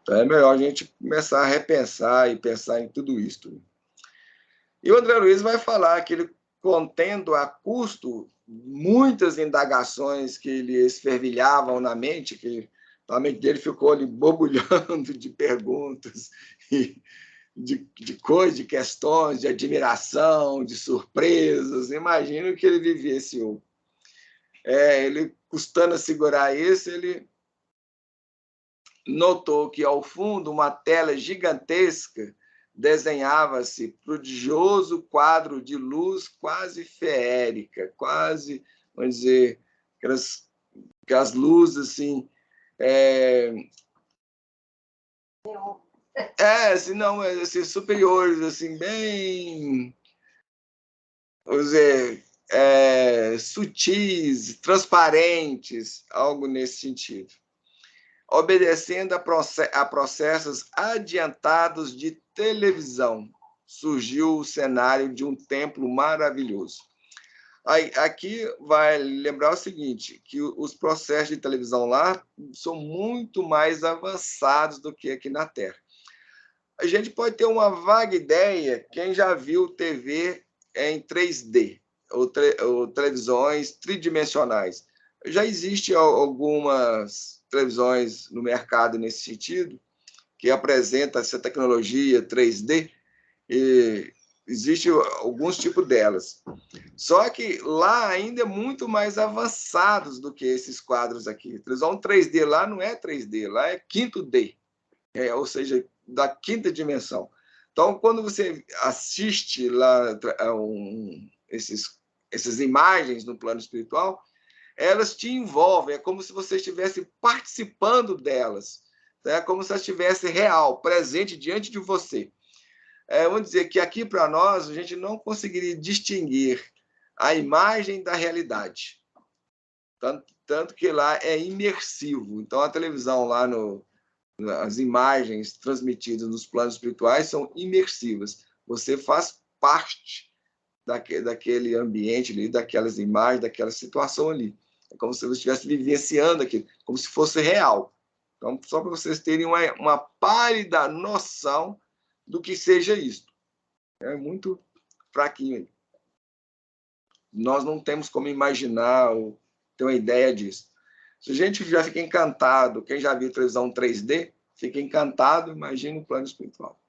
Então é melhor a gente começar a repensar e pensar em tudo isso. E o André Luiz vai falar que ele, contendo a custo muitas indagações que lhe esfervilhavam na mente, que a mente dele ficou ali borbulhando de perguntas, de coisas, de questões, de admiração, de surpresas. Imagino que ele vivenciou. Ele, custando a segurar isso, ele notou que, ao fundo, uma tela gigantesca desenhava-se prodigioso quadro de luz quase feérica, quase, vamos dizer, aquelas luzes assim, assim, não, assim, superiores, assim, bem, vamos dizer, sutis, transparentes, algo nesse sentido. Obedecendo a processos adiantados de televisão, surgiu o cenário de um templo maravilhoso. Aqui vai lembrar o seguinte, que os processos de televisão lá são muito mais avançados do que aqui na Terra. A gente pode ter uma vaga ideia, quem já viu TV em 3D, ou televisões tridimensionais. Já existem algumas televisões no mercado nesse sentido, que apresenta essa tecnologia 3D, e existem alguns tipos delas. Só que lá ainda é muito mais avançados do que esses quadros aqui. A televisão 3D lá não é 3D, lá é 5D, ou seja, da quinta dimensão. Então, quando você assiste lá essas imagens no plano espiritual, elas te envolvem, é como se você estivesse participando delas, é como se ela estivesse real, presente diante de você. Vamos dizer que aqui para nós a gente não conseguiria distinguir a imagem da realidade, tanto que lá é imersivo. Então a televisão lá as imagens transmitidas nos planos espirituais são imersivas. Você faz parte daquele ambiente ali, daquelas imagens, daquela situação ali. É como se você estivesse vivenciando aquilo, como se fosse real. Então, só para vocês terem uma pálida noção do que seja isso. É muito fraquinho aí. Nós não temos como imaginar ou ter uma ideia disso. Se a gente já fica encantado, quem já viu televisão 3D, fica encantado, imagina o plano espiritual.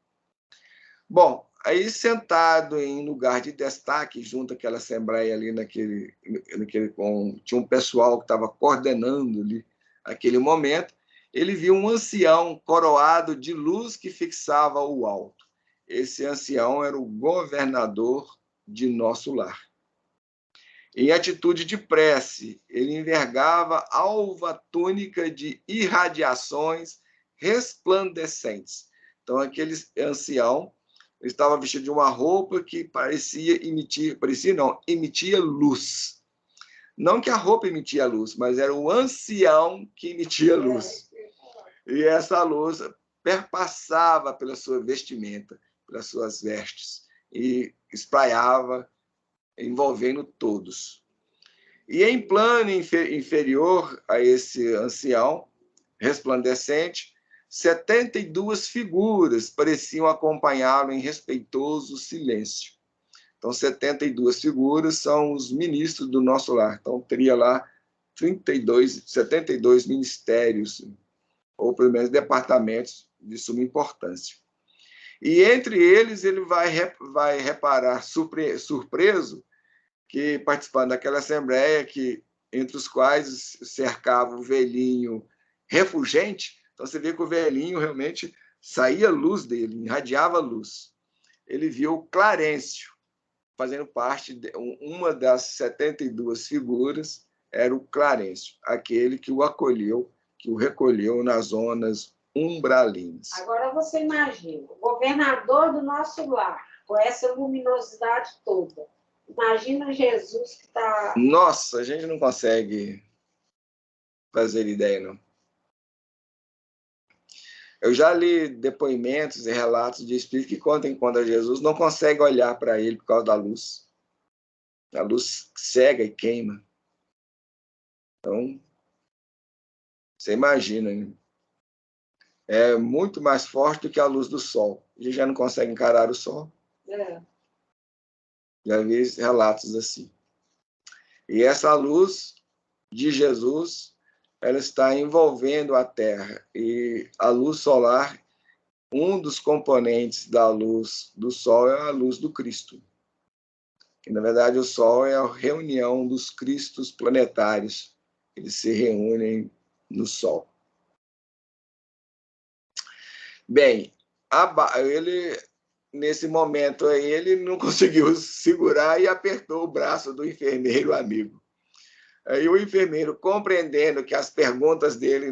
Bom, aí sentado em lugar de destaque, junto àquela assembleia ali, tinha um pessoal que estava coordenando ali aquele momento, ele viu um ancião coroado de luz que fixava o alto. Esse ancião era o governador de nosso lar. Em atitude de prece, ele envergava alva túnica de irradiações resplandecentes. Então, aquele ancião estava vestido de uma roupa que emitia luz. Não que a roupa emitia luz, mas era o ancião que emitia luz. E essa luz perpassava pela sua vestimenta, pelas suas vestes, e espraiava, envolvendo todos. E em plano inferior a esse ancião resplandecente, 72 figuras pareciam acompanhá-lo em respeitoso silêncio. Então, 72 figuras são os ministros do nosso lar. Então, teria lá 72 ministérios, ou pelo menos departamentos de suma importância. E entre eles, ele vai reparar, surpreso, que participando daquela assembleia, que entre os quais cercava o velhinho refulgente. Então você vê que o velhinho realmente saía luz dele, irradiava luz. Ele viu o Clarencio fazendo parte de uma das 72 figuras, era o Clarencio, aquele que o acolheu, que o recolheu nas zonas umbralinas. Agora você imagina, o governador do nosso lar, com essa luminosidade toda. Imagina Jesus que está... Nossa, a gente não consegue fazer ideia, não. Eu já li depoimentos e relatos de espíritos que contam contra Jesus, não conseguem olhar para ele por causa da luz. A luz cega e queima. Então, você imagina, né? É muito mais forte do que a luz do sol. A gente já não consegue encarar o sol. Já vi relatos assim. E essa luz de Jesus, ela está envolvendo a Terra. E a luz solar, um dos componentes da luz do Sol é a luz do Cristo. E, na verdade, o Sol é a reunião dos Cristos planetários. Eles se reúnem no Sol. Bem, ele, nesse momento aí, ele não conseguiu segurar e apertou o braço do enfermeiro amigo. Aí o enfermeiro, compreendendo que as perguntas dele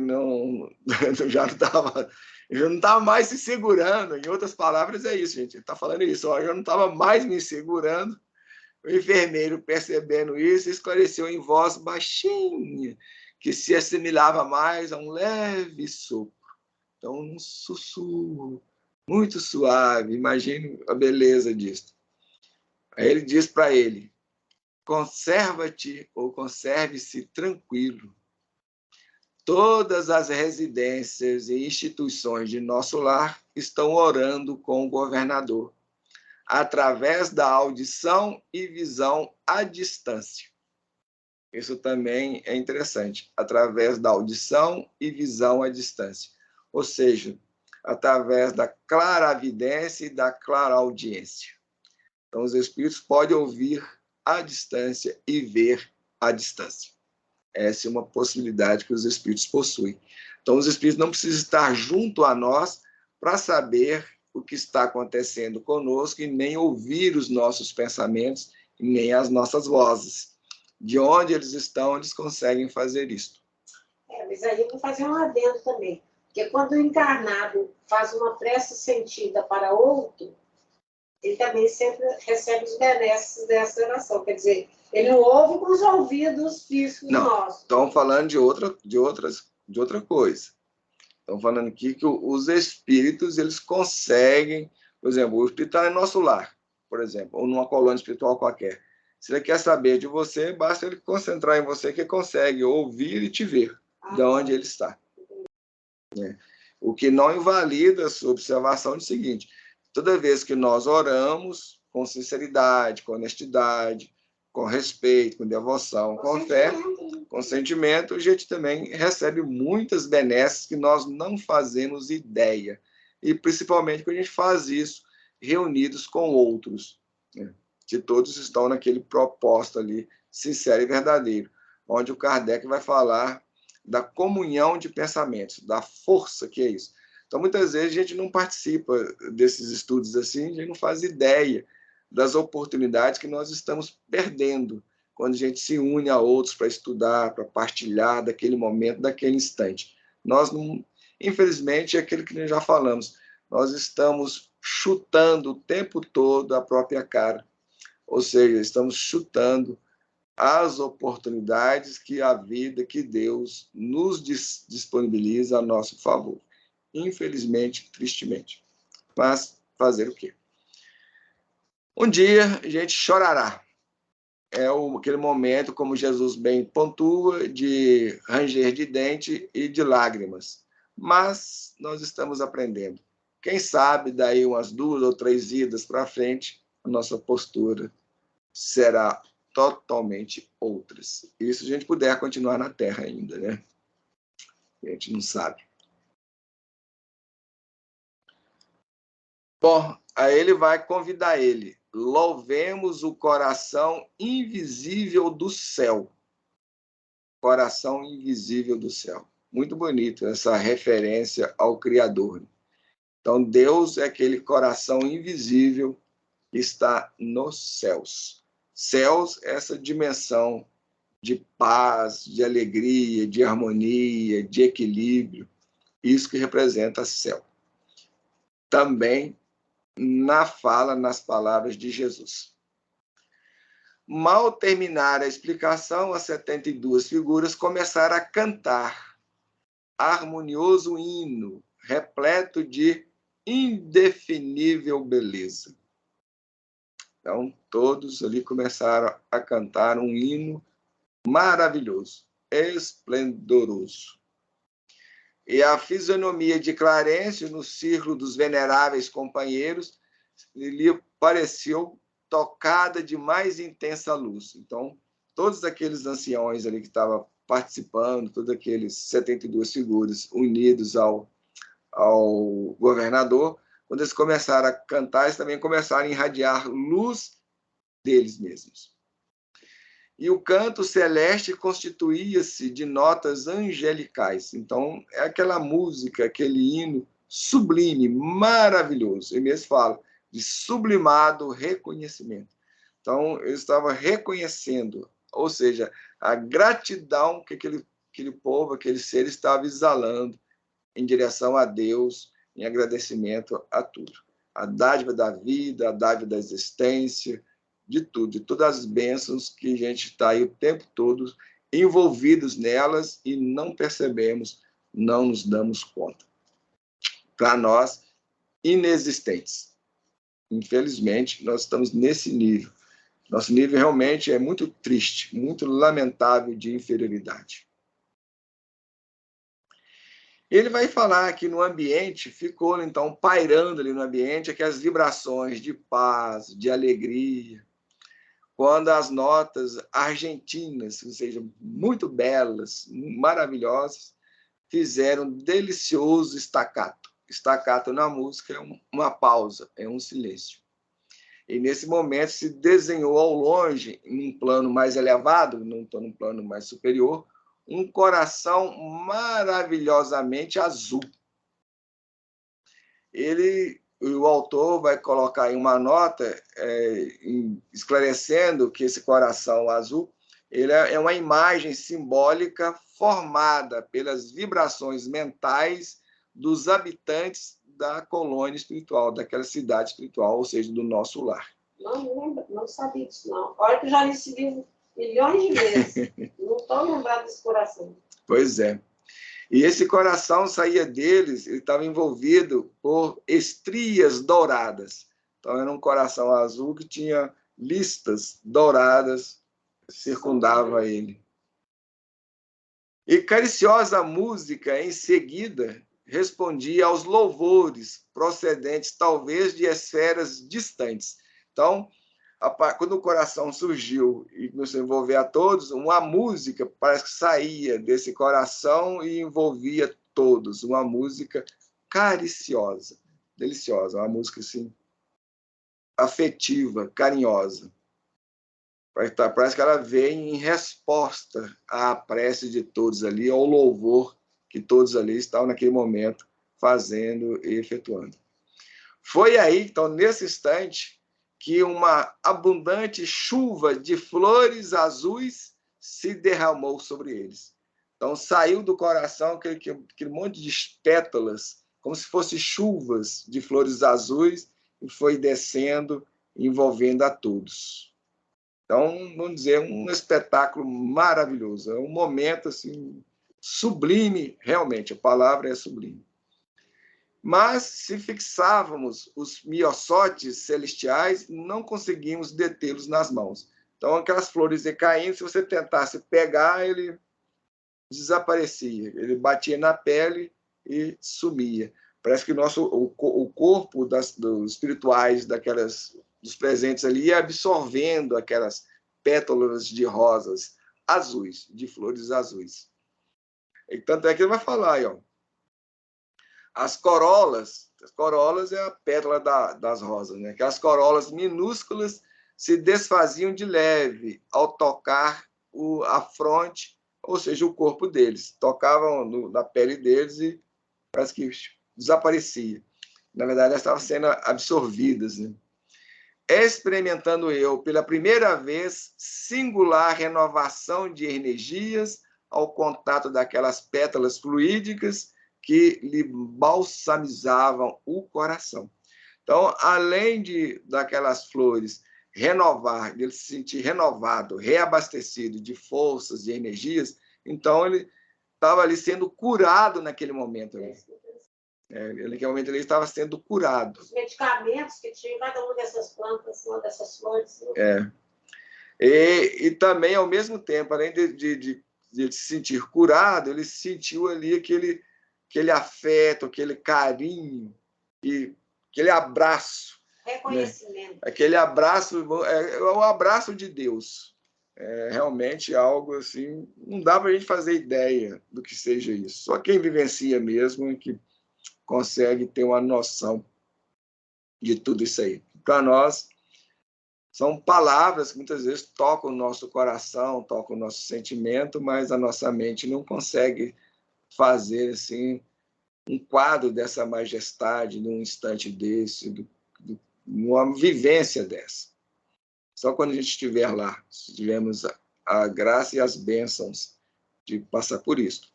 já não estava mais se segurando. Em outras palavras, é isso, gente. Ele está falando isso. Ó, eu não estava mais me segurando. O enfermeiro, percebendo isso, esclareceu em voz baixinha, que se assimilava mais a um leve sopro. Então, um sussurro muito suave. Imagine a beleza disso. Aí ele diz para ele: conserva-te ou conserve-se tranquilo. Todas as residências e instituições de nosso lar estão orando com o governador, através da audição e visão à distância. Isso também é interessante, através da audição e visão à distância. Ou seja, através da claravidência e da claraaudiência. Então, os espíritos podem ouvir à distância e ver à distância. Essa é uma possibilidade que os espíritos possuem. Então, os espíritos não precisam estar junto a nós para saber o que está acontecendo conosco e nem ouvir os nossos pensamentos e nem as nossas vozes. De onde eles estão, eles conseguem fazer isso. Mas aí eu vou fazer um adendo também. Porque quando o encarnado faz uma prece sentida para outro, ele também sempre recebe os benesses dessa oração. Quer dizer, ele não ouve com os ouvidos físicos nossos. Estão falando de outra coisa. Estão falando aqui que os espíritos, eles conseguem, por exemplo, o espírito está em nosso lar, por exemplo, ou numa colônia espiritual qualquer. Se ele quer saber de você, basta ele concentrar em você que consegue ouvir e te ver de onde ele está. O que não invalida a sua observação é o seguinte: toda vez que nós oramos com sinceridade, com honestidade, com respeito, com devoção, com fé, com sentimento, a gente também recebe muitas benesses que nós não fazemos ideia. E principalmente quando a gente faz isso reunidos com outros, né? Que todos estão naquele propósito ali, sincero e verdadeiro, onde o Kardec vai falar da comunhão de pensamentos, da força que é isso. Então, muitas vezes, a gente não participa desses estudos assim, a gente não faz ideia das oportunidades que nós estamos perdendo quando a gente se une a outros para estudar, para partilhar daquele momento, daquele instante. Nós, não, infelizmente, é aquilo que nós já falamos, nós estamos chutando o tempo todo a própria cara. Ou seja, estamos chutando as oportunidades que a vida, que Deus nos disponibiliza a nosso favor. Infelizmente, tristemente. Mas fazer o quê? Um dia a gente chorará. É aquele momento, como Jesus bem pontua, de ranger de dente e de lágrimas. Mas nós estamos aprendendo. Quem sabe, daí umas 2 ou 3 idas para frente, a nossa postura será totalmente outras. E se a gente puder continuar na Terra ainda, né? A gente não sabe. Bom, aí ele vai convidar ele. Louvemos o coração invisível do céu. Coração invisível do céu. Muito bonito essa referência ao Criador. Então, Deus é aquele coração invisível que está nos céus. Céus, essa dimensão de paz, de alegria, de harmonia, de equilíbrio. Isso que representa céu. Também nas palavras de Jesus. Mal terminar a explicação, as 72 figuras começaram a cantar harmonioso hino, repleto de indefinível beleza. Então, todos ali começaram a cantar um hino maravilhoso, esplendoroso. E a fisionomia de Clarencio, no círculo dos veneráveis companheiros, lhe pareceu tocada de mais intensa luz. Então, todos aqueles anciões ali que estavam participando, todos aqueles 72 figuras unidos ao governador, quando eles começaram a cantar, eles também começaram a irradiar luz deles mesmos. E o canto celeste constituía-se de notas angelicais. Então, é aquela música, aquele hino sublime, maravilhoso. Ele mesmo fala de sublimado reconhecimento. Então, eu estava reconhecendo, ou seja, a gratidão que aquele povo, aquele ser estava exalando em direção a Deus, em agradecimento a tudo. A dádiva da vida, a dádiva da existência, de tudo, de todas as bênçãos que a gente está aí o tempo todo envolvidos nelas e não percebemos, não nos damos conta. Para nós, inexistentes. Infelizmente, nós estamos nesse nível. Nosso nível realmente é muito triste, muito lamentável de inferioridade. Ele vai falar que no ambiente, ficou então pairando ali no ambiente aquelas vibrações de paz, de alegria, quando as notas argentinas, ou seja, muito belas, maravilhosas, fizeram um delicioso staccato. Staccato na música é uma pausa, é um silêncio. E nesse momento se desenhou ao longe, em um plano mais elevado, não estou num plano mais superior, um coração maravilhosamente azul. O autor vai colocar em uma nota esclarecendo que esse coração azul ele é uma imagem simbólica formada pelas vibrações mentais dos habitantes da colônia espiritual, daquela cidade espiritual, ou seja, do nosso lar. Não sabia disso, não. Olha que eu já li esse livro milhões de vezes. Não estou lembrado desse coração. Pois é. E esse coração saía deles, ele estava envolvido por estrias douradas. Então, era um coração azul que tinha listas douradas que circundava ele. E cariciosa música, em seguida, respondia aos louvores procedentes, talvez, de esferas distantes. Então, quando o coração surgiu e começou a envolver a todos, uma música parece que saía desse coração e envolvia todos. Uma música cariciosa, deliciosa, uma música assim, afetiva, carinhosa. Parece que ela vem em resposta à prece de todos ali, ao louvor que todos ali estavam naquele momento fazendo e efetuando. Foi aí, então, nesse instante, que uma abundante chuva de flores azuis se derramou sobre eles. Então, saiu do coração aquele monte de pétalas, como se fossem chuvas de flores azuis, e foi descendo, envolvendo a todos. Então, vamos dizer, um espetáculo maravilhoso. É um momento assim, sublime, realmente, a palavra é sublime. Mas, se fixávamos os miossotes celestiais, não conseguimos detê-los nas mãos. Então, aquelas flores iam caindo, se você tentasse pegar, ele desaparecia. Ele batia na pele e sumia. Parece que o corpo dos espirituais dos presentes ali ia absorvendo aquelas pétalas de rosas azuis, de flores azuis. E tanto é que ele vai falar aí, ó. As corolas é a pétala das rosas, né? Aquelas corolas minúsculas se desfaziam de leve ao tocar a fronte, ou seja, o corpo deles. Tocavam na pele deles e parece que desaparecia. Na verdade, elas estavam sendo absorvidas, né? Experimentando eu, pela primeira vez, singular renovação de energias ao contato daquelas pétalas fluídicas que lhe balsamizavam o coração. Então, além daquelas flores renovar, ele se sentir renovado, reabastecido de forças, de energias, então ele estava ali sendo curado naquele momento. Naquele momento ele estava sendo curado. Os medicamentos que tinha em cada uma dessas plantas, uma dessas flores. E também, ao mesmo tempo, além de se sentir curado, ele sentiu ali aquele afeto, aquele carinho, e aquele abraço. Reconhecimento. Né? Aquele abraço, é o abraço de Deus. É realmente algo assim, não dá para a gente fazer ideia do que seja isso. Só quem vivencia mesmo é que consegue ter uma noção de tudo isso aí. Para nós, são palavras que muitas vezes tocam o nosso coração, tocam o nosso sentimento, mas a nossa mente não consegue fazer assim um quadro dessa majestade num instante desse, numa vivência dessa. Só quando a gente estiver lá, se tivermos a graça e as bênçãos de passar por isso.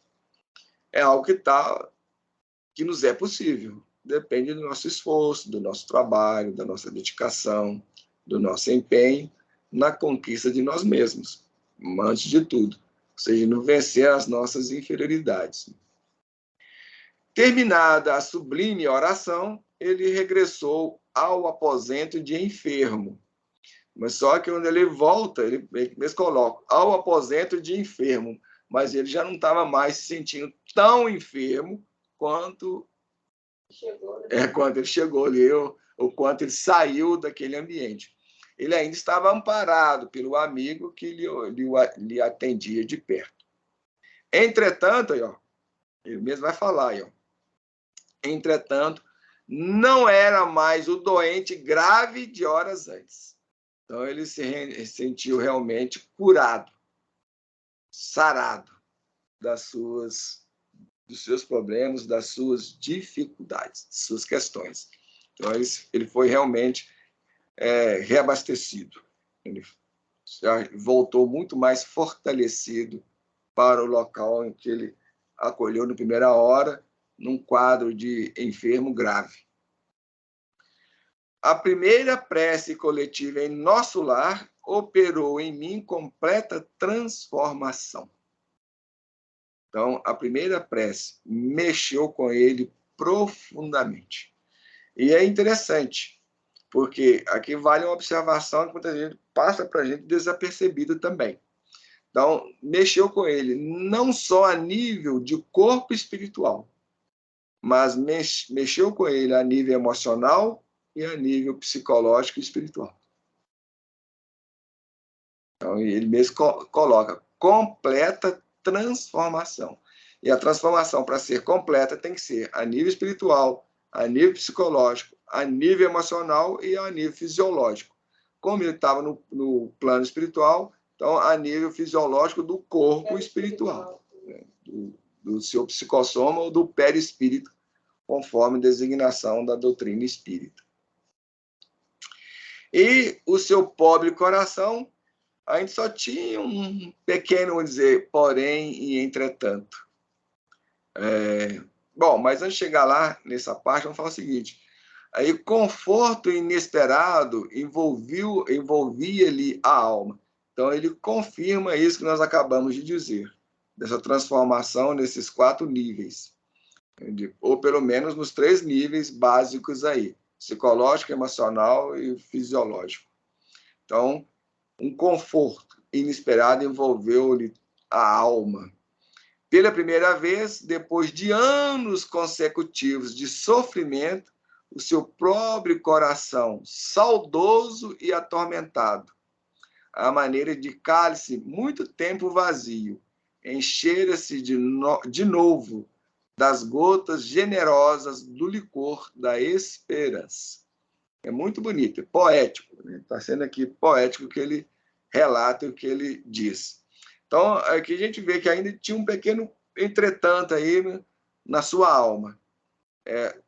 É algo que nos é possível. Depende do nosso esforço, do nosso trabalho, da nossa dedicação, do nosso empenho na conquista de nós mesmos, antes de tudo. Ou seja, no vencer as nossas inferioridades. Terminada a sublime oração, ele regressou ao aposento de enfermo. Mas só que quando ele volta, ele mesmo coloca ao aposento de enfermo, mas ele já não estava mais se sentindo tão enfermo quanto quando ele chegou ali, ou quanto ele saiu daquele ambiente. Ele ainda estava amparado pelo amigo que lhe atendia de perto. Entretanto, aí, ó, ele mesmo vai falar, aí, ó, entretanto, não era mais o doente grave de horas antes. Então, ele se sentiu realmente curado, sarado dos seus problemas, das suas dificuldades, das suas questões. Então, ele foi realmente reabastecido. Ele já voltou muito mais fortalecido para o local em que ele acolheu na primeira hora, num quadro de enfermo grave. A primeira prece coletiva em nosso lar operou em mim completa transformação. Então, a primeira prece mexeu com ele profundamente. E é interessante, porque aqui vale uma observação que muita gente passa para a gente desapercebida também. Então, mexeu com ele não só a nível de corpo espiritual, mas mexeu com ele a nível emocional e a nível psicológico e espiritual. Então, ele mesmo coloca completa transformação. E a transformação, para ser completa, tem que ser a nível espiritual, a nível psicológico, a nível emocional e a nível fisiológico. Como ele estava no plano espiritual, então, a nível fisiológico do corpo espiritual, né? do seu psicossoma ou do perispírito, conforme designação da doutrina espírita. E o seu pobre coração, a gente só tinha um pequeno, vamos dizer, porém e entretanto. Bom, mas antes de chegar lá, nessa parte, vamos falar o seguinte. Aí, conforto inesperado envolvia-lhe a alma. Então, ele confirma isso que nós acabamos de dizer, dessa transformação nesses 4 níveis, ou pelo menos nos 3 níveis básicos aí, psicológico, emocional e fisiológico. Então, um conforto inesperado envolveu-lhe a alma. Pela primeira vez, depois de anos consecutivos de sofrimento, o seu pobre coração, saudoso e atormentado, à maneira de cálice muito tempo vazio, enchera-se de novo das gotas generosas do licor da esperança. É muito bonito, é poético. Está sendo aqui poético o que ele relata e o que ele diz. Então, aqui a gente vê que ainda tinha um pequeno entretanto aí na sua alma.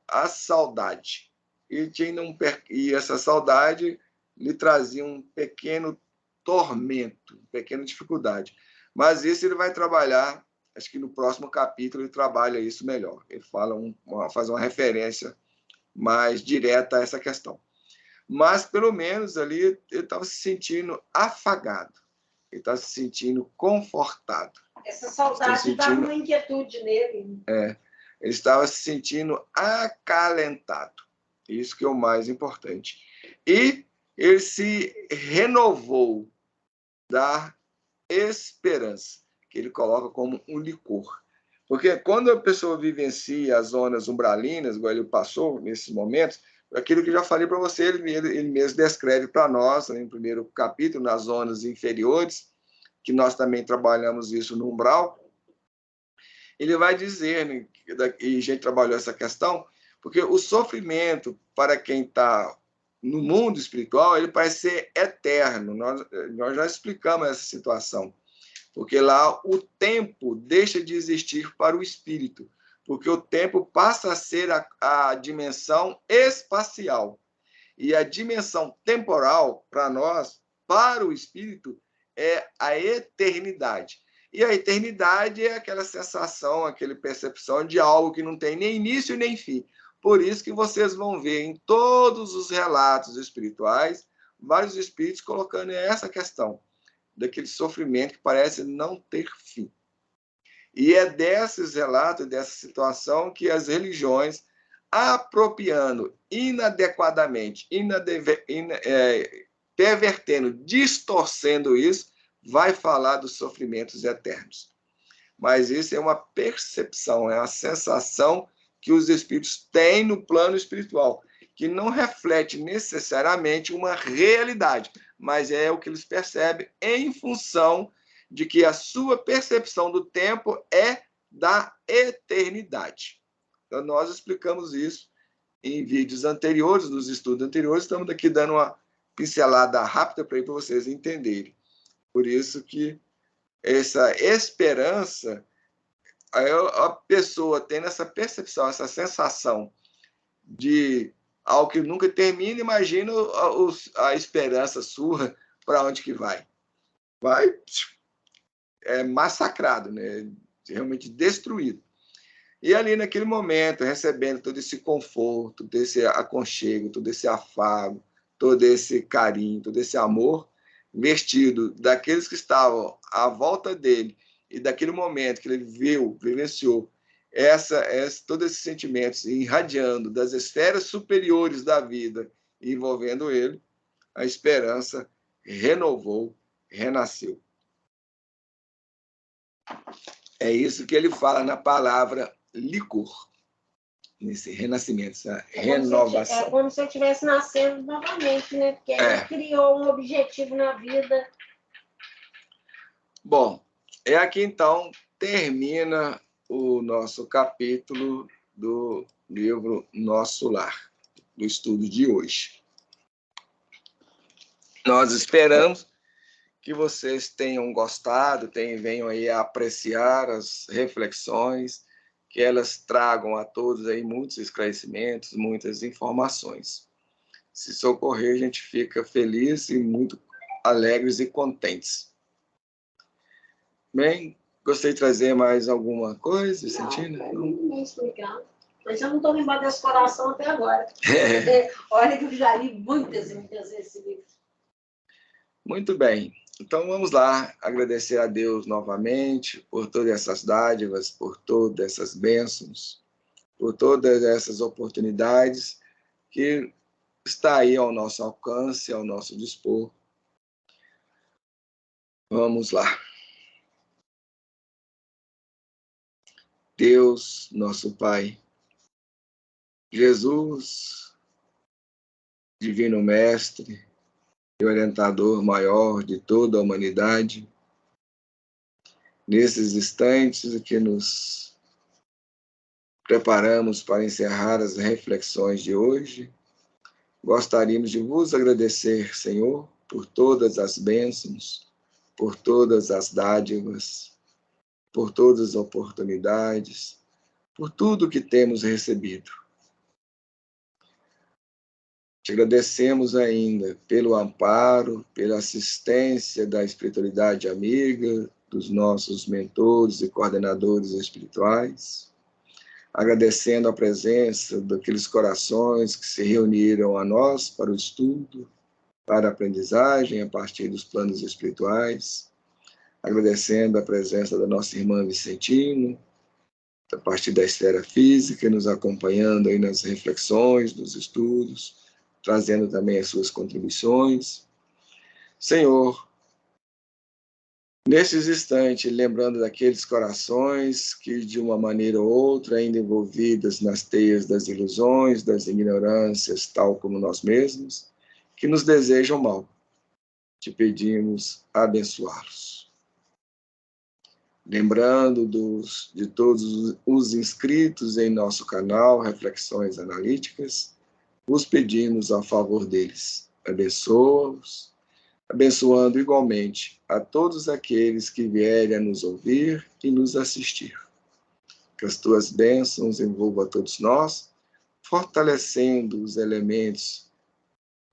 A saudade. E essa saudade lhe trazia um pequeno tormento, uma pequena dificuldade. Mas isso ele vai trabalhar, acho que no próximo capítulo ele trabalha isso melhor. Ele faz uma referência mais direta a essa questão. Mas, pelo menos, ali ele estava se sentindo afagado. Ele estava se sentindo confortado. Essa saudade dava uma inquietude nele. Ele estava se sentindo acalentado. Isso que é o mais importante. E ele se renovou da esperança, que ele coloca como um licor. Porque quando a pessoa vivencia as zonas umbralinas, igual ele passou nesses momentos, aquilo que eu já falei para você, ele mesmo descreve para nós, no primeiro capítulo, nas zonas inferiores, que nós também trabalhamos isso no umbral, ele vai dizer, né, e a gente trabalhou essa questão, porque o sofrimento para quem está no mundo espiritual, ele parece ser eterno. Nós já explicamos essa situação. Porque lá o tempo deixa de existir para o espírito, porque o tempo passa a ser a dimensão espacial. E a dimensão temporal, para nós, para o espírito, é a eternidade. E a eternidade é aquela sensação, aquela percepção de algo que não tem nem início nem fim. Por isso que vocês vão ver em todos os relatos espirituais, vários espíritos colocando essa questão, daquele sofrimento que parece não ter fim. E é desses relatos, dessa situação, que as religiões, apropriando inadequadamente, pervertendo, distorcendo isso, vai falar dos sofrimentos eternos. Mas isso é uma percepção, é uma sensação que os espíritos têm no plano espiritual, que não reflete necessariamente uma realidade, mas é o que eles percebem em função de que a sua percepção do tempo é da eternidade. Então, nós explicamos isso em vídeos anteriores, nos estudos anteriores, estamos aqui dando uma pincelada rápida para vocês entenderem. Por isso que essa esperança, a pessoa tendo essa percepção, essa sensação de algo que nunca termina, imagina a esperança sua, para onde que vai? Vai massacrado, né? Realmente destruído. E ali naquele momento, recebendo todo esse conforto, todo esse aconchego, todo esse afago, todo esse carinho, todo esse amor, vestido daqueles que estavam à volta dele, e daquele momento que ele vivenciou todos esses sentimentos irradiando das esferas superiores da vida, envolvendo ele, a esperança renovou, renasceu. É isso que ele fala na palavra licor, nesse renascimento, essa renovação. É como se eu estivesse nascendo novamente, né? Porque ele criou um objetivo na vida. Bom, aqui então termina o nosso capítulo do livro Nosso Lar, do estudo de hoje. Nós esperamos que vocês tenham gostado, venham aí a apreciar as reflexões, que elas tragam a todos aí muitos esclarecimentos, muitas informações. Se isso ocorrer, a gente fica feliz e muito alegres e contentes. Bem, gostei de trazer mais alguma coisa, Vicentina? Não explicando. Mas eu não estou lembrando desse coração até agora. Olha que eu já li muitas vezes esse livro. Muito bem. Então vamos lá, agradecer a Deus novamente por todas essas dádivas, por todas essas bênçãos, por todas essas oportunidades que está aí ao nosso alcance, ao nosso dispor. Vamos lá. Deus, nosso Pai, Jesus, Divino Mestre e orientador maior de toda a humanidade, nesses instantes que nos preparamos para encerrar as reflexões de hoje, gostaríamos de vos agradecer, Senhor, por todas as bênçãos, por todas as dádivas, por todas as oportunidades, por tudo que temos recebido. Te agradecemos ainda pelo amparo, pela assistência da espiritualidade amiga, dos nossos mentores e coordenadores espirituais, agradecendo a presença daqueles corações que se reuniram a nós para o estudo, para a aprendizagem a partir dos planos espirituais, agradecendo a presença da nossa irmã Vicentina, a partir da esfera física, nos acompanhando aí nas reflexões, nos estudos, trazendo também as suas contribuições. Senhor, nesses instantes, lembrando daqueles corações que, de uma maneira ou outra, ainda envolvidas nas teias das ilusões, das ignorâncias, tal como nós mesmos, que nos desejam mal, te pedimos abençoá-los. Lembrando de todos os inscritos em nosso canal Reflexões Analíticas, os pedimos a favor deles. Abençoa-os, abençoando igualmente a todos aqueles que vierem a nos ouvir e nos assistir. Que as tuas bênçãos envolvam a todos nós, fortalecendo os elementos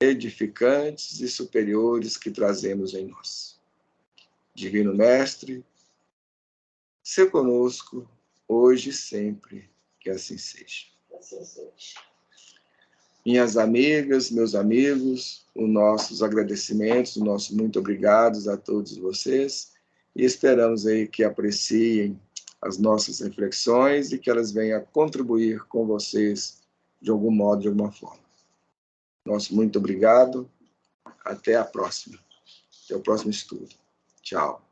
edificantes e superiores que trazemos em nós. Divino Mestre, se conosco, hoje e sempre, que assim seja. Assim seja. Minhas amigas, meus amigos, os nossos agradecimentos, o nosso muito obrigados a todos vocês, e esperamos aí que apreciem as nossas reflexões e que elas venham a contribuir com vocês de algum modo, de alguma forma. Nosso muito obrigado, até a próxima. Até o próximo estudo. Tchau.